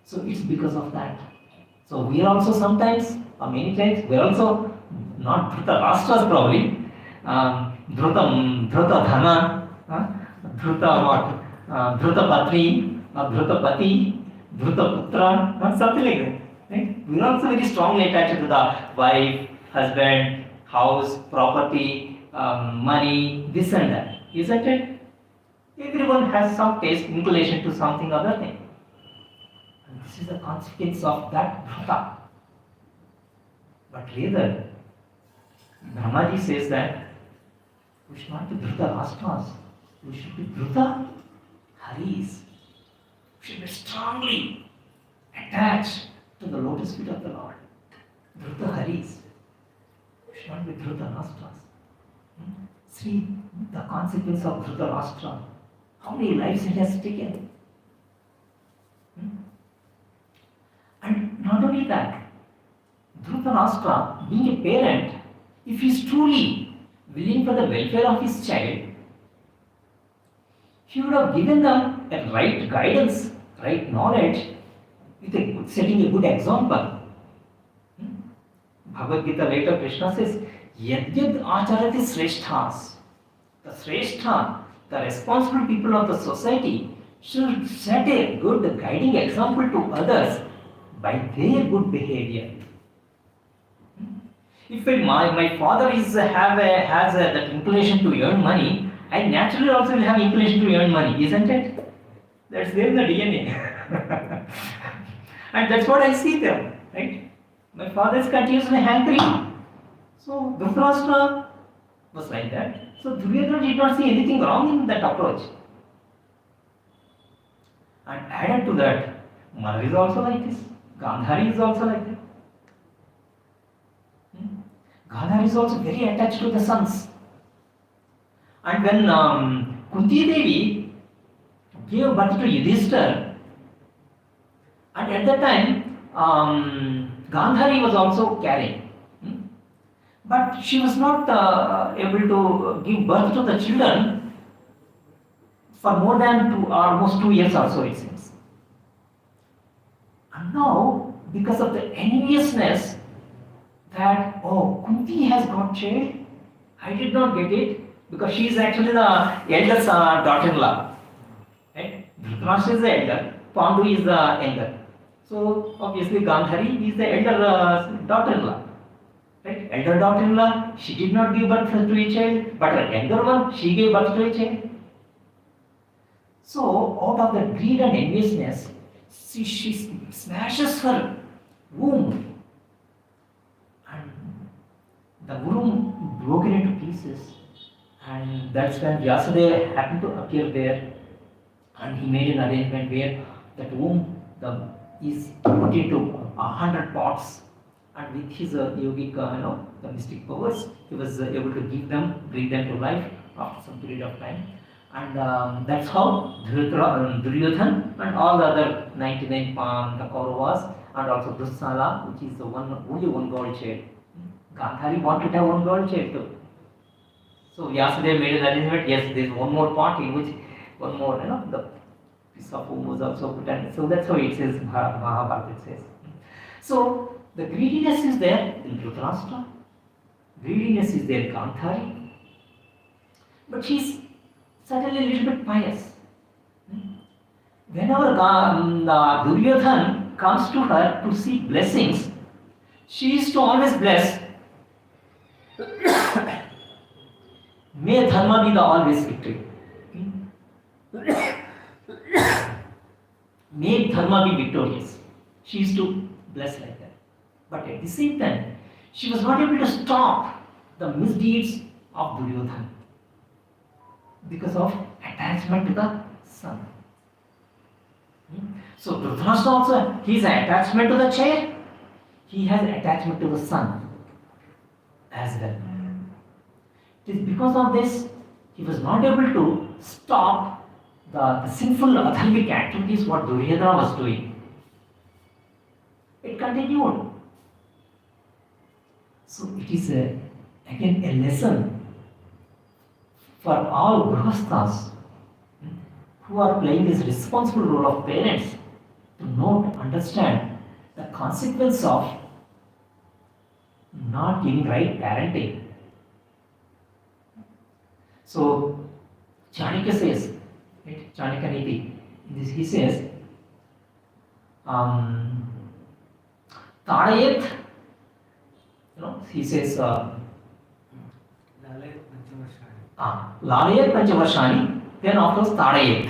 So it's because of that. So we are also sometimes, or many times, we are also not Dhritarashtras probably. Dhruta Dhana, Dhruta what? Dhruta Patni, Dhruta Pati, Dhruta Putra, something like that. Right? We are also very strongly attached to the wife, husband, house, property, money, this and that. Isn't it? Everyone has some taste, inclination to something other thing. And this is the consequence of that Dhruta. But rather, Brahmaji says that we should not be Dhritarashtras. We should be Dhruta Haris. We should be strongly attached to the lotus feet of the Lord. Dhruta Haris. We should not be Dhritarashtras. See the consequence of Dhritarashtra. How many lives it has taken? And not only that, Dhritarashtra, being a parent, if he is truly willing for the welfare of his child, he would have given them a right guidance, right knowledge, with setting a good example. Bhagavad Gita later Krishna says, Yad yad acharati sreshthas. The sreshtha, the responsible people of the society, should set a good guiding example to others by their good behavior. If my father has that inclination to earn money, I naturally also will have inclination to earn money, isn't it? That's there in the DNA. And that's what I see there, right? My father is continuously hankering. So Dhritarashtra was like that. So Duryodhana did not see anything wrong in that approach. And added to that, mother is also like this. Gandhari is also like that. Gandhari is also very attached to the sons. And when Kunti Devi gave birth to Yudhishthir, and at that time Gandhari was also carrying. But she was not able to give birth to the children for more than almost 2 years or so, it seems. And now, because of the enviousness that, oh, Kunti has got child, I did not get it, because she is actually the eldest daughter-in-law. Right? Dhritarashtra is the elder, Pandu is the younger. So, obviously, Gandhari is the elder daughter-in-law. Right? Elder daughter-in-law, she did not give birth to a child, but her younger one, she gave birth to a child. So, out of the greed and enviousness, she smashes her womb, and the womb broken into pieces. And that's when Vyasadeva happened to appear there, and he made an arrangement where that womb is put into 100 pots, and with his yogic, the mystic powers, he was able to bring them to life after some period of time. And that's how Duryodhan and all the other 99 the Kauravas, and also Dussala, which is only one girl child. Gandhari wanted to have one girl child too. So Vyasadeva made an arrangement. Yes, there is one more pot in which one more, the piece of womb was also put in. So that's how it says, Mahabharata says. So the greediness is there in Dhritarashtra. Greediness is there in Gandhari. But she is certainly a little bit pious. Whenever Duryodhan comes to her to seek blessings, she is to always bless. May Dharma be the always victory. May Dharma be victorious. She is to bless like that. But at the same time, she was not able to stop the misdeeds of Duryodhan because of attachment to the son. So Dhritarashtra also, he has attachment to the chair, he has attachment to the son as well. It is because of this, he was not able to stop the sinful adharmic activities what Duryodhana was doing. It continued. So it is again a lesson for all grihasthas who are playing this responsible role of parents to know, to understand the consequence of not giving right parenting. So Chanakya says, right, Chanakya Niti, in this he says, Tadayet, he says, Lalayat Panchavarshani, then of course Tadayet.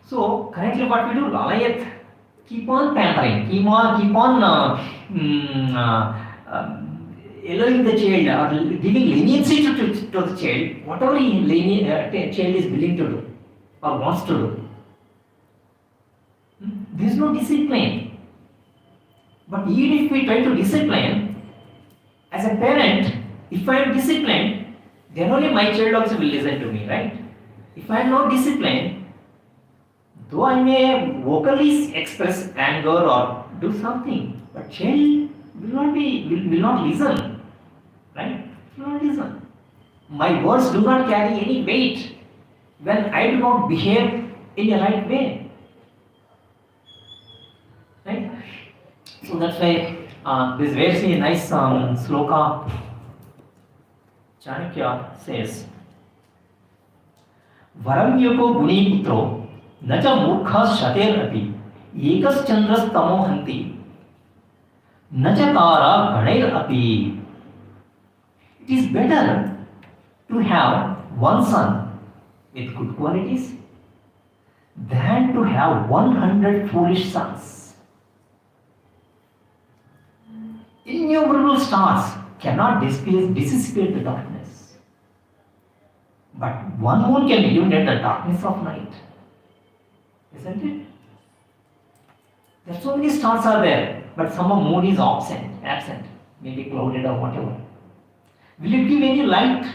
So currently what we do, Lalayat, keep on pampering, keep on allowing the child or giving leniency to the child, whatever child is willing to do or wants to do. There is no discipline. But even if we try to discipline, as a parent, if I am disciplined, then only my child also will listen to me, right? If I am not disciplined, though I may vocally express anger or do something, but child will not listen, right? Will not listen. My words do not carry any weight when I do not behave in a right way, right? So that's why this very nice sloka Chanakya says, Varam yako guni putro nacha murkha shater api ekas chandras tamo hanti nacha kara ganair api. It is better to have one son with good qualities than to have 100 foolish sons. Innumerable stars cannot dissipate the darkness, but one moon can illuminate the darkness of night. Isn't it? There are so many stars are there, but somehow moon is absent, maybe clouded or whatever. Will it give any light?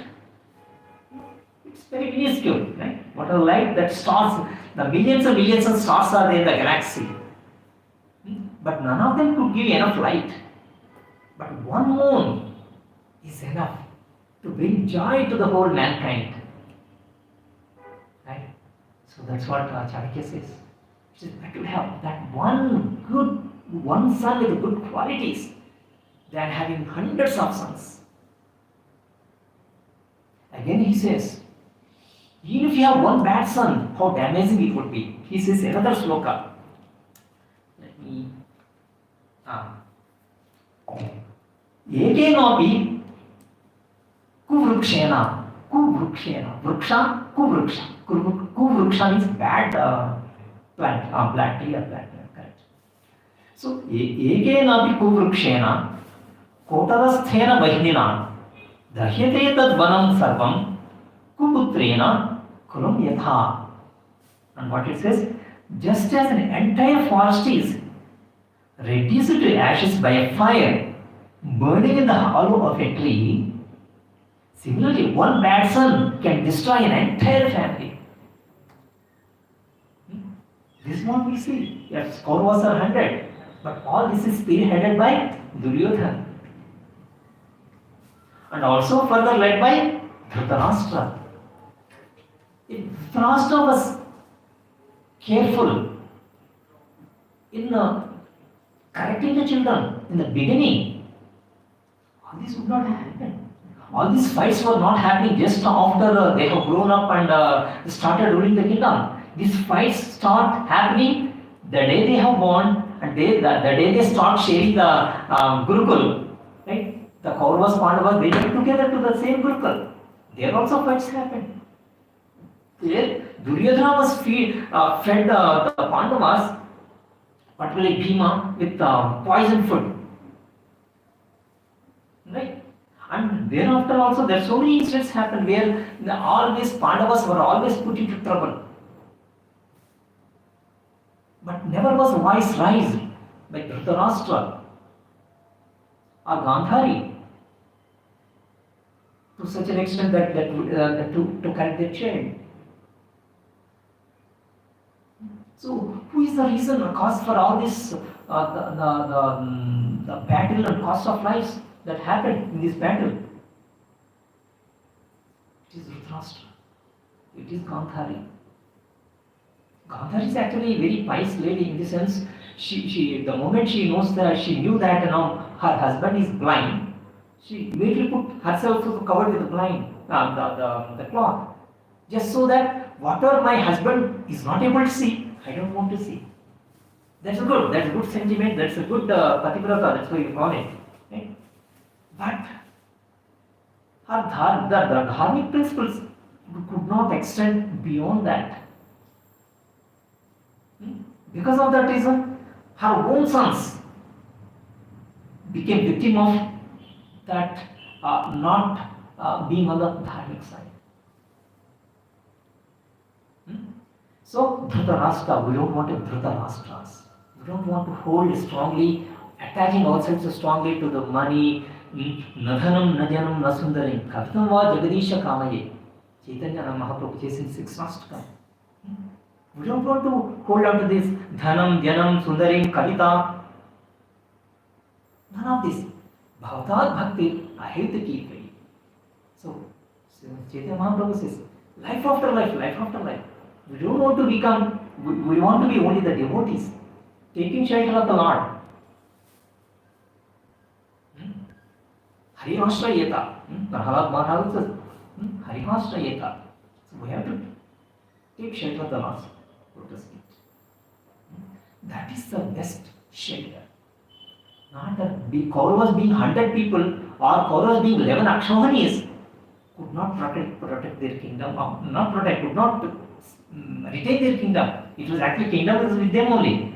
It's very minuscule, right? What a light that stars, the millions and millions of stars are there in the galaxy. But none of them could give enough light. But one moon is enough to bring joy to the whole mankind. Right? So that's what Chanakya says. He says, I could have that one sun with good qualities than having hundreds of suns. Again he says, even if you have one bad sun, how damaging it would be. He says another sloka. Let me. Ekenapi kuvrukshena. Vriksha, kuvruksha. Kuvruksha means bad plant, plant, clear plant, correct. So, ekenapi kuvrukshena kotarasthena vahinina dahyate tad vanam sarvam kuputrena kulam yatha. And what it says, just as an entire forest is reduced to ashes by a fire burning in the hollow of a tree, similarly, one bad sun can destroy an entire family. This is what we see. Yes, Kauravas are 100, but all this is spearheaded by Duryodhana. And also further led by Dhritarashtra. If Dhritarashtra was careful in correcting the children in the beginning, all this would not happen. All these fights were not happening just after they have grown up and started ruling the kingdom. These fights start happening the day they have born and the day they start sharing the Gurukul. Right? The Kauravas, Pandavas, they went together to the same Gurukul. There also fights happened. There, Duryodhana was fed the Pandavas, particularly Bhima, with poison food. Right? And thereafter also there are so many incidents happened where all these Pandavas were always put into trouble. But never was voice raised by Dhritarashtra or Gandhari to such an extent that to correct their child. So, who is the reason or cause for all this, the battle and cost of lives that happened in this battle? It is Dhritarashtra. It is Gandhari. Gandhari is actually a very pious lady in the sense, the moment she knows that she knew that now her husband is blind, she immediately put herself covered with the the cloth, just so that whatever my husband is not able to see, I don't want to see. That's a good sentiment, that's a good pativrata, that's what you call it. Right? But the dharmic principles could not extend beyond that. Because of that reason, her own sons became victim of that not being on the dharmic side. So, Dhritarashtra, we don't want to Dhritarashtras. We don't want to hold strongly, attaching ourselves strongly to the money. Nadhanam, Nadyanam, Nasundarim, Kavitam va Jagadisha Kamaye. Chaitanya Mahaprabhu chasing 6 Ashtakam. We don't want to hold on to this Dhanam, Dhyanam, Sundarim, Kavita. None of this. Bhavatat Bhakti, I hate the key. So Chaitanya Mahaprabhu says, life after life, life after life. We don't want to become, we want to be only the devotees, taking shelter of the Lord. Harihashrayeta. Prahalad Maharaj says, Harihashrayeta. So we have to take shelter of the Lord. That is the best shelter. Not that Kauravas being 100 people or Kauravas being 11 Akshawanis could not protect their kingdom, could not retain their kingdom. It was actually kingdom was with them only.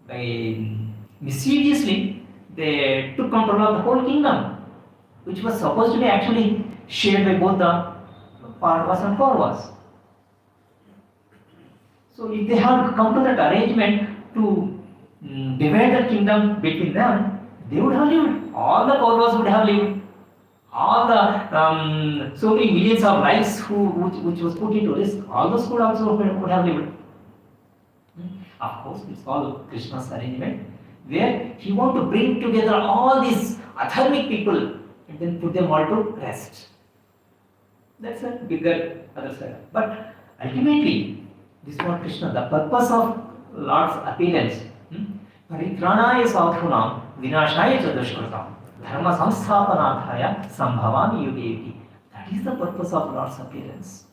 By mischievously, they took control of the whole kingdom, which was supposed to be actually shared by both the Pandavas and Kauravas. So if they had come to that arrangement, to divide the kingdom between them, they would have lived. All the Kauravas would have lived. All the so many millions of lives which was put into risk, all those could also would have lived. Of course, it's all Krishna's arrangement, where he want to bring together all these adharmic people and then put them all to rest. That's a bigger other side. But ultimately, this is what Krishna, the purpose of Lord's appearance. Paritranaya sadhunam vinashaya cha dushkritam dharma samsthapanarthaya sambhavami yuge yuge. That is the purpose of Lord's appearance.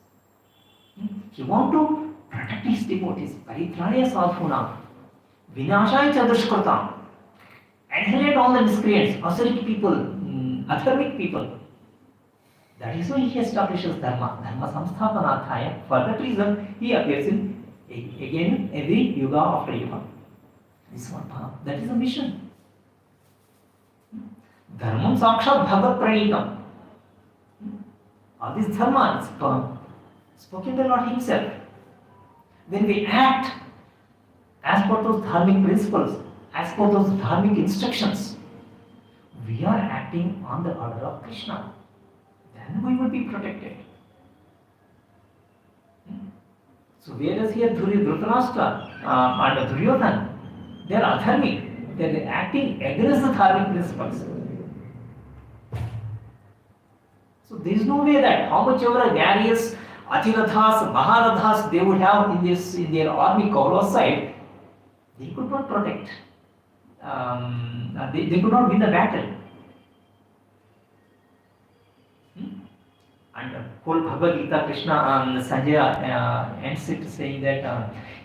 He want to protect his devotees. Paritranaya sadhunam vinashaya cha dushkritam. Annihilate all the miscreants, asuric people, adharmic people. That is why he establishes dharma. Dharma samsthapanarthaya. For that reason, he appears in again every yuga after yuga. This one path. That is the mission. Dharmam sakshat bhagat pranitam. All this dharma is spoken by Lord himself. When we act as per those dharmic principles, as per those dharmic instructions, we are acting on the order of Krishna. Then we will be protected. So whereas here Dhritarashtra and Duryodhana, they are adharmic. They are acting against the dharmic principles. So there is no way that how much ever various Atirathas, Maharathas they would have in their army Kaurava side, they could not protect. They could not win the battle. And whole Bhagavad Gita, Krishna, Sanjaya ends it saying that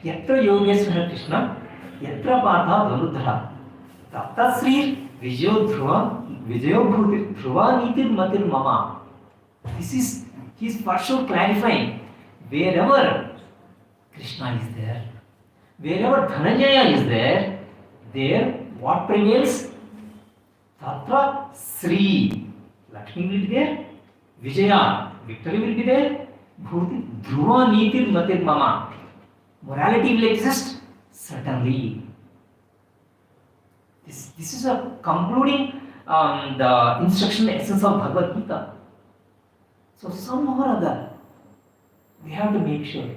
Yatra Yogeswara Krishna, Yatra Partha Dhanudhara, Tapta Sri Vijayo Bhuti Dhruva Nitir Matir Mama. This is, he is for sure clarifying, wherever Krishna is there, wherever Dhananjaya is there, there what prevails? Tatra Sri. Lakshmi will be there. Vijaya, victory will be there. Bhuti, Dhruva Nitir Matir Mama. Morality will exist? Certainly. This is a concluding the instruction essence of Bhagavad Gita. So somehow or other, we have to make sure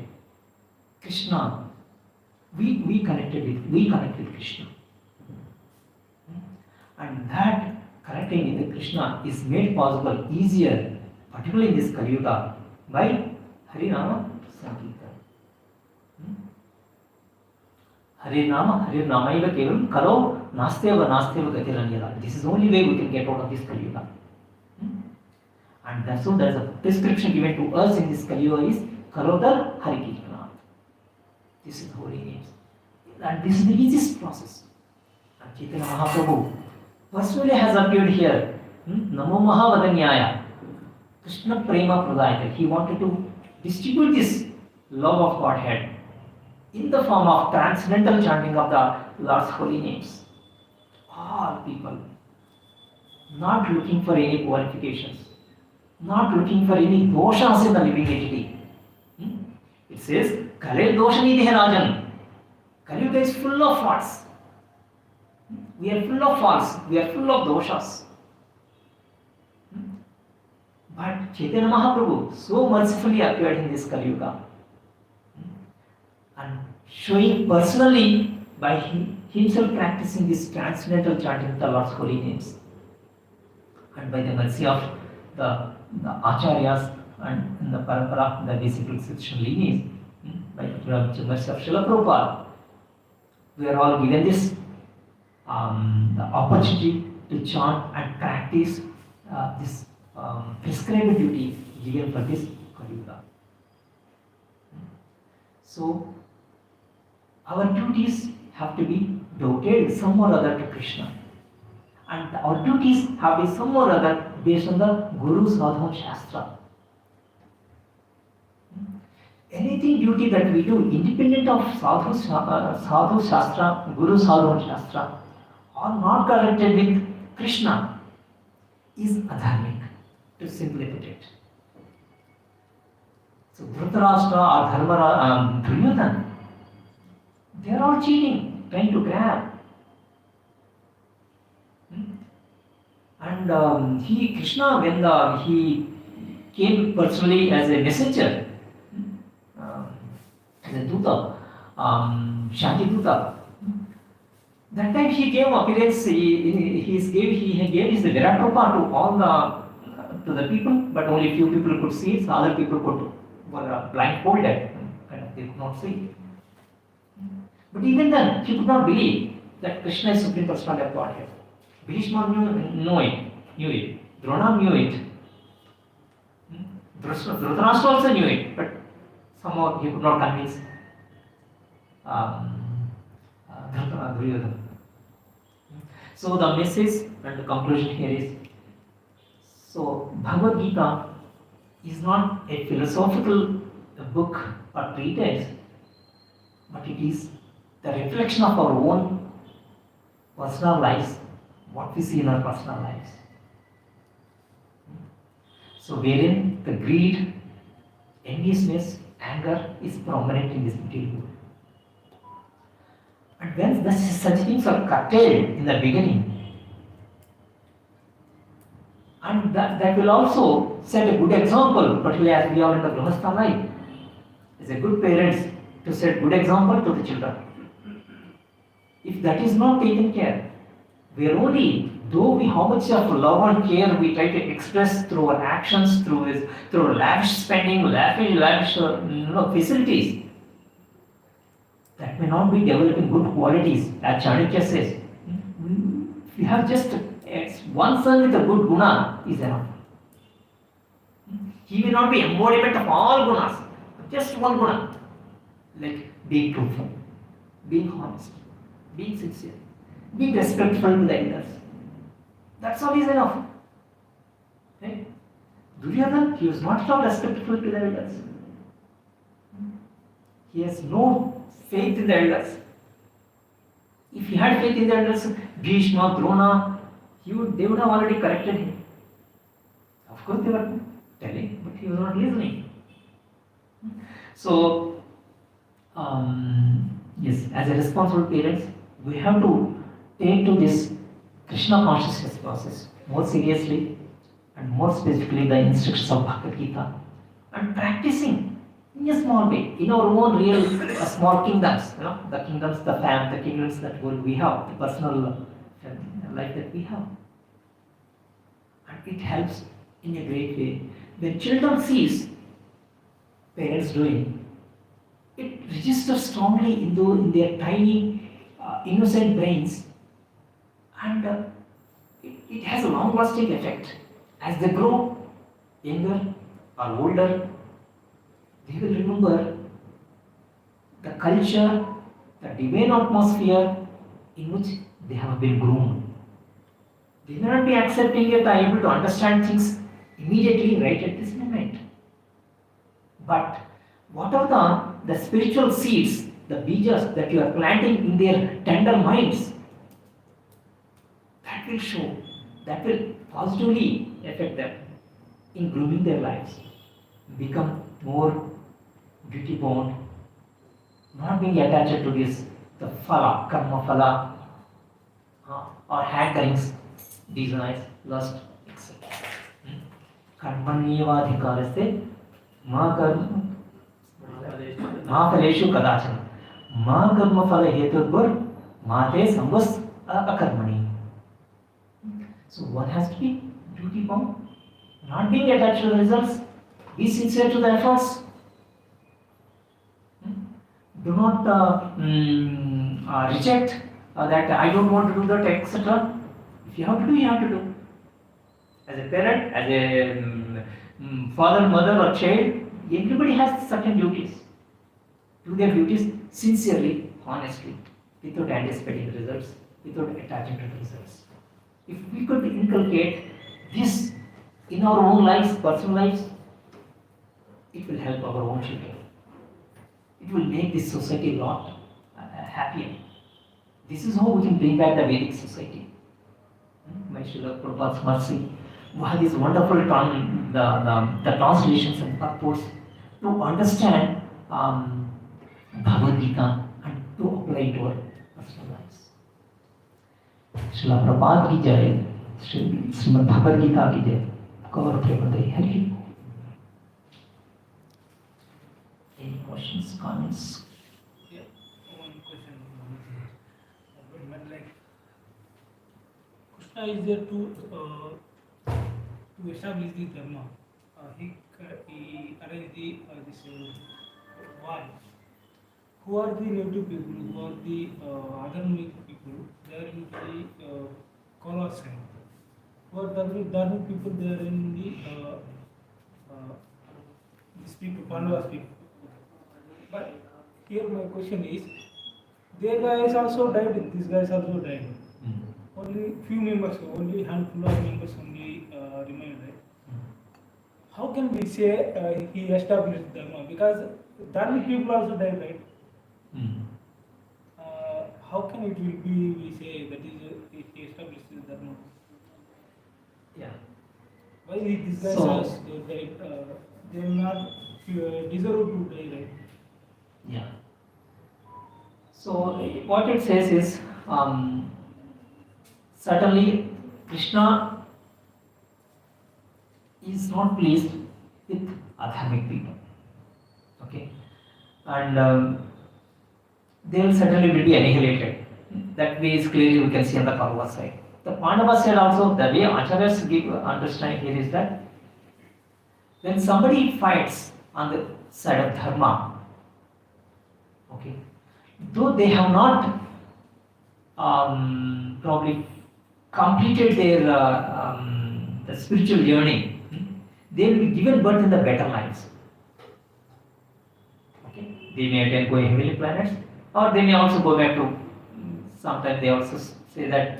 Krishna, we connect with Krishna. And that connecting with Krishna is made possible easier, particularly in this Kali Yuga, by Harinama Sankirtan. Harinamaiva kevalam kalo nasteva gatiranyala. This is the only way we can get out of this Kali Yuga. And that's why there is a prescription given to us in this Kali Yuga is Karodar Harikirtana. This is the holy names. And this is the easiest process. And Chaitanya Mahaprabhu personally has appeared here. Namo Mahavadanyaya. Krishna Prema Pradayate. He wanted to distribute this love of Godhead in the form of transcendental chanting of the Lord's holy names. All people. Not looking for any qualifications. Not looking for any doshas in the living entity. It says, Kale doshanidhi rajan. Kali Yuga is full of faults. We are full of faults. We are full of doshas. But Chaitanya Mahaprabhu so mercifully appeared in this Kali Yuga. And showing personally by himself practicing this transcendental chanting of the Lord's holy names. And by the mercy of the Acharyas and the Parampara, the basic succession lineage, by the mercy of Srila Prabhupada, we are all given this the opportunity to chant and practice this prescribed duty given for this Kali Yuga. So, our duties have to be devoted some or other to Krishna. And our duties have to be some or other based on the Guru Sadhana Shastra. Anything duty that we do independent of Sadhu Shastra, Guru Sadhana Shastra, or not connected with Krishna is adharmic, to simply put it. So Dhritarashtra or Duryodhana, they are all cheating. trying to grab. And Krishna, when he came personally as a messenger, as a Duta, Shanti Duta, that time he gave appearance, he gave his Virat Rupa to all to the people, but only few people could see it, so other people were blindfolded, kind of, they could not see. But even then, he could not believe that Krishna is Supreme Personality of Godhead. Bhishma knew it. Drona knew it. Dhritarashtra also knew it, but somehow he could not convince Duryodhana. So the message and the conclusion here is, so Bhagavad Gita is not a philosophical book or treatise, but it is the reflection of our own personal lives, what we see in our personal lives. So wherein the greed, enviousness, anger is prominent in this material world. And when such things are curtailed in the beginning, and that will also set a good example, particularly as we are in the Grihastha life, as a good parents to set good example to the children. If that is not taken care, we are only, how much of love and care we try to express through our actions, through lavish spending, lavish facilities, that may not be developing good qualities, as Chanakya says. We have just one son with a good guna is enough. He will not be embodiment of all gunas, just one guna, like being truthful, being honest, being sincere, being respectful to the elders. That's all is enough. Right? Duryodhana, he was not at all respectful to the elders. He has no faith in the elders. If he had faith in the elders, Bhishma, Drona, they would have already corrected him. Of course, they were telling, but he was not listening. So, yes, as a responsible parents, we have to take to this Krishna consciousness process more seriously and more specifically the instructions of Bhagavad Gita and practicing in a small way, in our own real small kingdoms, the kingdoms, the kingdoms that we have, the personal life that we have. And it helps in a great way. When children sees parents doing, it registers strongly in their tiny, innocent brains, and it has a long-lasting effect. As they grow younger or older, they will remember the culture, the divine atmosphere in which they have been groomed. They may not be accepting it or able to understand things immediately right at this moment. But what are the spiritual seeds, the bijas that you are planting in their tender minds, that will show, that will positively affect them in grooming their lives, become more duty bound, not being attached to this, the phala, karma phala, or hankerings, desires, lust, etc. Karmanyevadhikaraste ma phaleshu kadachana ma karma phala hetudvar mate sambas akarmani. So one has to be duty bound, not being attached to the results, be sincere to the efforts. Do not reject that I don't want to do that, etc. If you have to do, you have to do. As a parent, as a father, mother, or child, everybody has certain duties. Do their duties sincerely, honestly, without anticipating results, without attaching to the results. If we could inculcate this in our own lives, personal lives, it will help our own children. It will make this society a lot happier. This is how we can bring back the Vedic society. My Srila Prabhupada's mercy. We have these wonderful the translations and purports to understand Bhagavad Gita and to apply it to our personal Srila Prabhupada की जय, श्रीमद् भगवद गीता की जय। गौर प्रेमदय Hari. Any questions, comments? Yeah, one question. When like Krishna is there to establish the dharma, he arranged this war. Who are the native people? Who are the other people? They are in the Kauravas side. Who are Dharmic people? They are in the these people, Pandavas people. But here my question is, their guys also died. These guys also died. Only few members, only handful of members only remained. Right? How can we say he established dharma? Because Dharmic people also died, right? How can it will be we say that is he established the dharma? Yeah. Why these guys So- are died? They are not deserve to die, right? Yeah. So what it says is, certainly Krishna is not pleased with adharmic people. Okay, and they will certainly will be annihilated. That way is clearly we can see on the Kaurava side. The Pandava side also, the way Acharyas give understanding here is that when somebody fights on the side of dharma, okay, though they have not probably completed their the spiritual journey, they will be given birth in the better lives. Okay, they may again go heavenly planets, or they may also go back to. Sometimes they also say that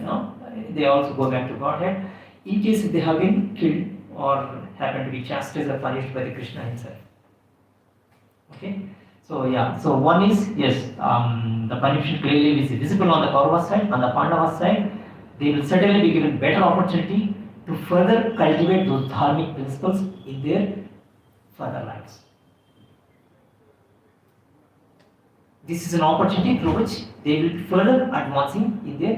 they also go back to Godhead. In case they have been killed or happen to be chastised or punished by the Krishna himself. Okay. So yeah, so one is yes, the punishment clearly is visible on the Kaurava side. On the Pandava side, they will certainly be given better opportunity to further cultivate those dharmic principles in their further lives. This is an opportunity through which they will be further advancing in their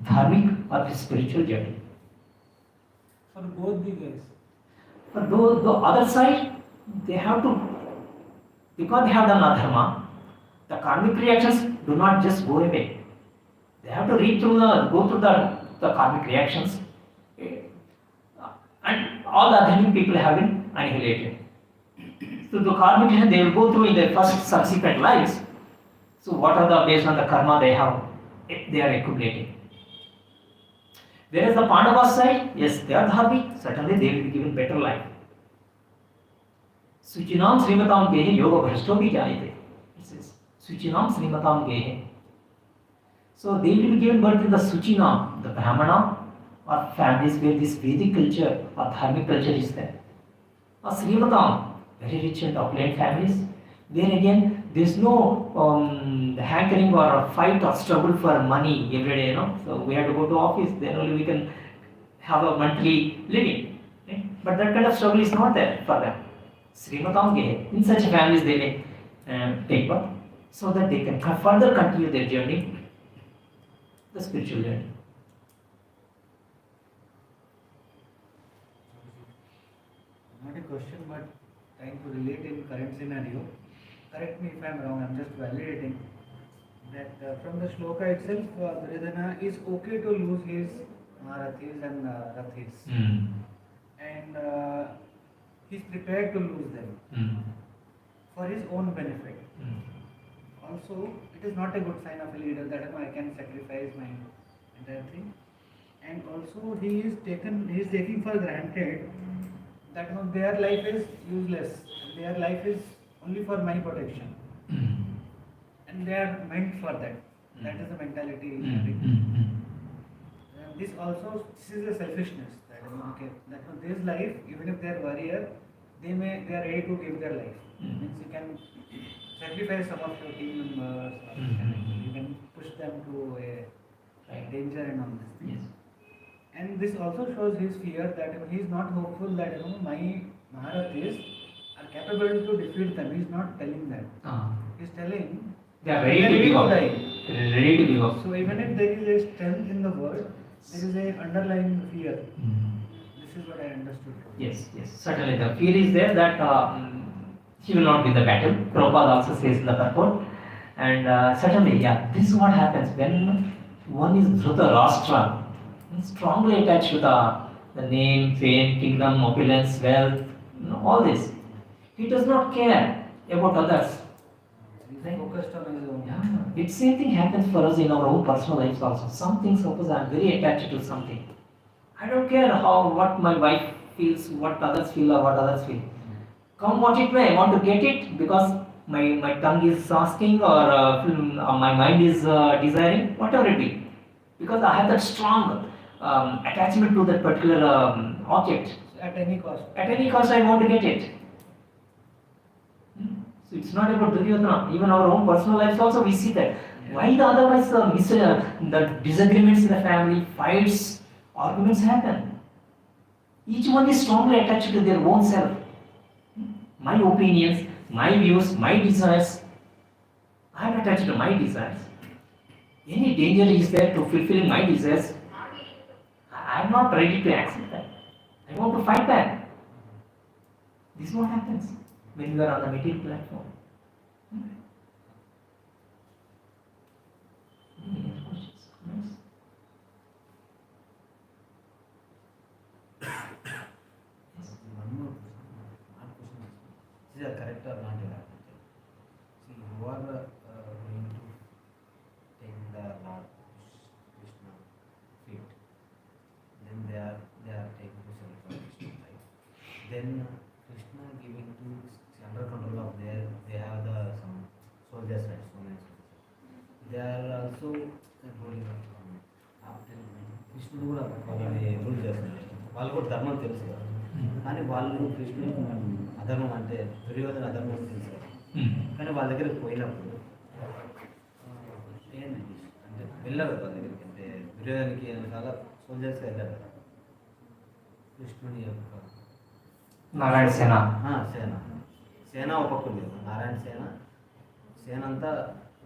dharmic or spiritual journey. For both the guys. For the other side, they have to, because they have done adharma, the karmic reactions do not just go away. They have to go through the karmic reactions, and all the adharmic people have been annihilated. So the karmic reactions they will go through in their first subsequent lives. So what are the based on the karma they have, they are accumulating. Whereas the Pandava side, yes, they are dharmic, certainly they will be given better life. Suchinam Srimatam Gehe Yoga Bhrashto bhi jayate. It says, Suchinam Srimatam Gehe. So they will be given birth in the Suchinam, the Brahmana, or families where this Vedic culture or dharmic culture is there. Or Srimatam, very rich and opulent families, where again there is no hankering or a fight or struggle for money every day, So we have to go to office, then only we can have a monthly living. Okay? But that kind of struggle is not there for them. Srimatam Gehe, in such families they may take birth so that they can further continue their journey, the spiritual journey. Not a question, but trying to relate in current scenario. Correct me if I am wrong, I am just validating that from the shloka itself, Duryodhana is okay to lose his Maharathis and Rathis. And he's prepared to lose them for his own benefit. Also, it is not a good sign of a leader that I can sacrifice my entire thing. And also, he is taking for granted that their life is useless. Their life is only for my protection. And they are meant for that. That is the mentality. This is a selfishness. That this life, even if they are warrior, they are ready to give their life. Means you can sacrifice some of your team members, you can push them to a danger and all this. Yes. And this also shows his fear that he is not hopeful that my Maharathis are capable to defeat them. He is not telling that. He is telling They are ready to give up. die. ready to give up. So even if there is a strength in the word, there is a underlying fear. This is what I understood. Yes, yes, certainly the fear is there that he will not win the battle. Prabhupada also says in the purport. And certainly, yeah, this is what happens when one is Dhritarashtra, strongly attached to the name, fame, kingdom, opulence, wealth, all this. He does not care about others. He's focused on his own. Yeah, it's same thing happens for us in our own personal lives also. Something, suppose I am very attached to something. I don't care what my wife feels, what others feel or what others feel. Come what it may, I want to get it because my tongue is asking or my mind is desiring, whatever it be. Because I have that strong attachment to that particular object. At any cost. At any cost I want to get it. So it's not about Duryodhana. Even our own personal lives also we see that. Why the otherwise the disagreements in the family, fights, arguments happen. Each one is strongly attached to their own self. My opinions, my views, my desires. I am attached to my desires. Any danger is there to fulfilling my desires, I am not ready to accept that. I want to fight back. This is what happens when you are on the material platform. Any other questions? Comments? One more question. Is it correct or not? See, you are going to take the Lord Krishna feet. Then they are taking to Krishna, right? Then Krishna giving to under control of they have some soldiers, right? So many soldiers. They are also ruling కృష్ణుడు కూడా వాళ్ళని rule చేస్తున్నారు. వాళ్ళు కూడా ధర్మం తెలుసు కదా, కానీ వాళ్ళు కృష్ణుడు అధర్మం అంటే దుర్యోధన అధర్మం తెలుసు కదా. కానీ వాళ్ళ దగ్గరికి పోయినప్పుడు ఏంటి అంటే వెళ్ళారు వాళ్ళ దగ్గరికి, అంటే దుర్యోధనకి చాలా సోల్జర్స్ వెళ్ళారు కదా. కృష్ణుని యొక్క నారాయణ సేన. సేన ఒక పక్క ఉంది, నారాయణ సేన అంతా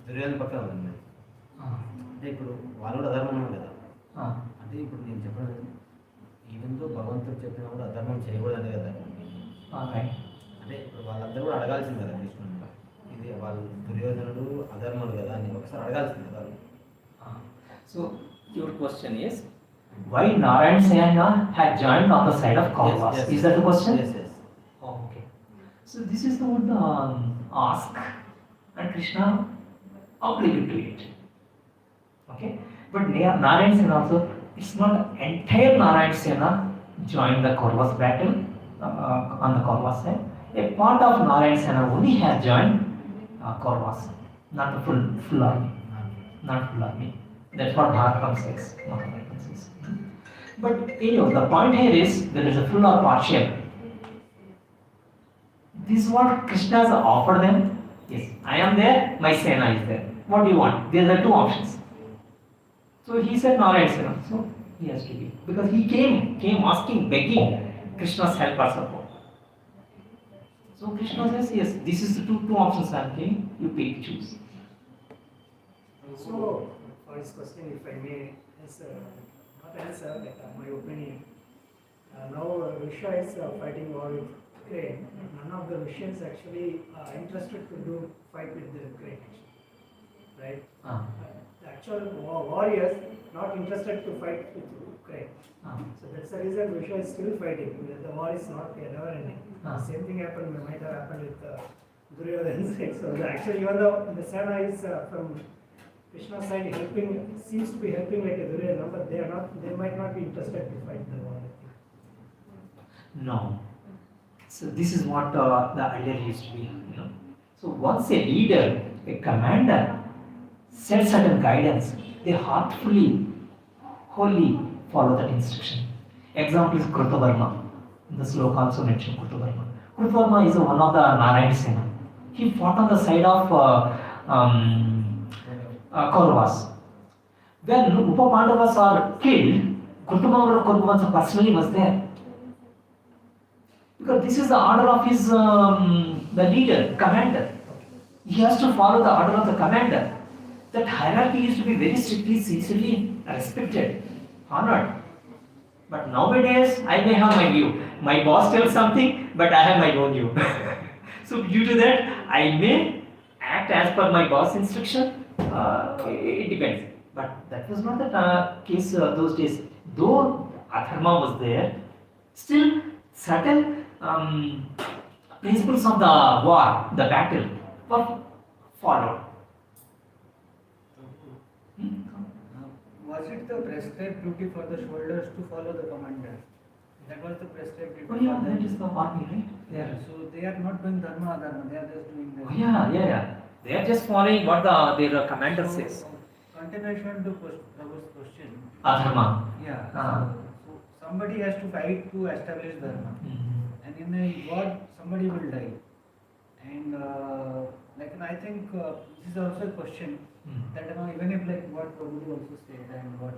దుర్యోధన పక్కన ఉంది. అంటే ఇప్పుడు వాళ్ళు కూడా అధర్మం కదా. అంటే ఇప్పుడు నేను చెప్పడం ఈవెంతో భగవంతుడు చెప్పినా కూడా అధర్మం చేయకూడదు కదా. అంటే ఇప్పుడు వాళ్ళందరూ కూడా అడగాల్సింది కదా కృష్ణుడు, ఇది వాళ్ళు దుర్యోధనుడు అధర్ముడు కదా అని ఒకసారి అడగాల్సింది కదా. So your question is why Narayan Sena had joined on the side of Kauravas? Yes. Is that the question? Yes. Oh, okay. So this is the one ask, and Krishna obligated to it. Okay. But Narayan Sena also, it's not entire Narayan Sena joined the Kauravas battle on the Kauravas side. A part of Narayan Sena only has joined Kauravas, not the full army. Not full army. That's what Bhagavatam says. Mahabharata says. But anyhow, the point here is there is a full or partial. This is what Krishna has offered them. Yes, I am there, my Sena is there. What do you want? There are two options. So he said Narayan Sena. So he has to be. Because he came asking, begging Krishna's help or support. So Krishna says, yes, this is the two options I am giving. You pick, choose. So, for this question, if I may answer, not answer, but my opinion. Now Russia is fighting war with Ukraine. None of the Russians actually are interested to do fight with the Ukraine, right? The actual warriors not interested to fight with Ukraine. So that's the reason Russia is still fighting. The war is not never ending. The same thing might have happened with Duryodhana's side. So actually, even though the Sena is from Krishna's side helping, seems to be helping like a Duryodhana, but they might not be interested to fight the war. No. So this is what the idea used to be. So once a leader, a commander, sets certain guidance, they heartfully, wholly follow that instruction. Example is Krutavarma. In the sloka also mentioned Krutavarma. Krutavarma is one of the Narayana Sena. He fought on the side of Kauravas. When Upa Pandavas are killed, Krutavarma personally was there. Because this is the order of his the leader, commander. He has to follow the order of the commander. that hierarchy used to be very strictly, sincerely respected, honored. But nowadays, I may have my view. My boss tells something, but I have my own view. So due to that, I may act as per my boss instruction. It depends. But that was not the case those days. Though adharma was there, still certain principles of the war, the battle, were followed. Was it the prescribed duty for the soldiers to follow the commander? That was the prescribed duty. Oh yeah, for them. that is the army, right? Yeah, so they are not doing dharma adharma, they are just doing the. Oh yeah. They are just following what their commander says. Continuation to Prabhu's question. Adharma. Yeah. Ah. So somebody has to fight to establish dharma, and in a war, somebody will die. And I think this is also a question that even if like what Prabhuji also said and what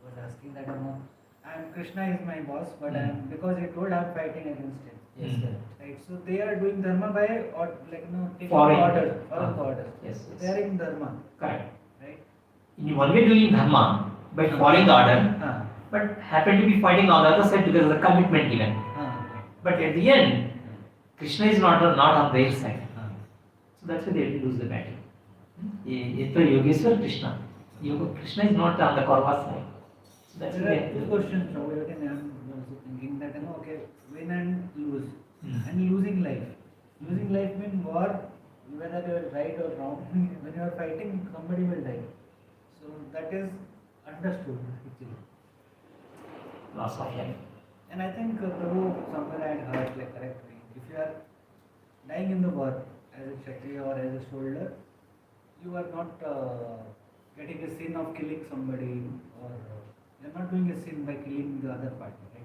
was asking that and Krishna is my boss, but because he told I'm fighting against him. Yes, sir. Right. So they are doing dharma by or taking Following. orders, following the orders. Yes. They are in dharma. Correct. Right. In one way doing dharma by following the order, but happen to be fighting on the other side because of the commitment given. But at the end, Krishna is not on their side. So that's why they lose the battle. Yatra Yogeshwar Krishna. Krishna is not on the Kaurava side. So that's There why are two questions. Again, I'm also thinking that okay, win and lose, and losing life. Losing life means war, whether you are right or wrong. When you are fighting, somebody will die. So that is understood actually. loss of life. And I think Prabhu somewhere I had heard correctly. If you are dying in the war as a Kshatriya or as a soldier, you are not getting a sin of killing somebody, or you are not doing a sin by killing the other party, right?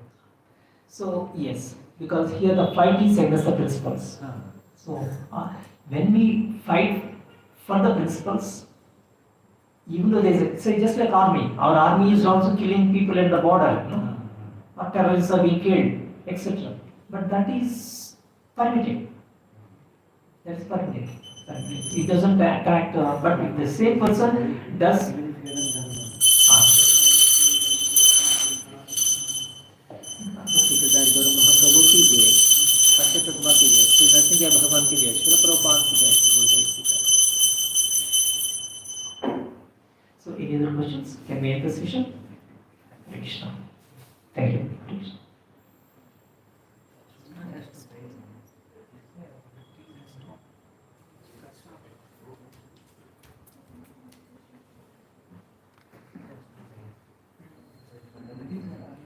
So yes, because here the fight is against the principles. So when we fight for the principles, even though there is say just like army, our army is also killing people at the border, or terrorists are being killed, etc. But that is permitted. That is permitted. It doesn't attack, but if the same person does. महाप्रभु की जय, सत्यतत्मा की जय, श्री नरसिंह भगवान की जय, श्रील प्रभुपाद की जय, श्री गुरुदेव की जय। So any other questions? Can we end the session? Krishna. Thank you. Krishna.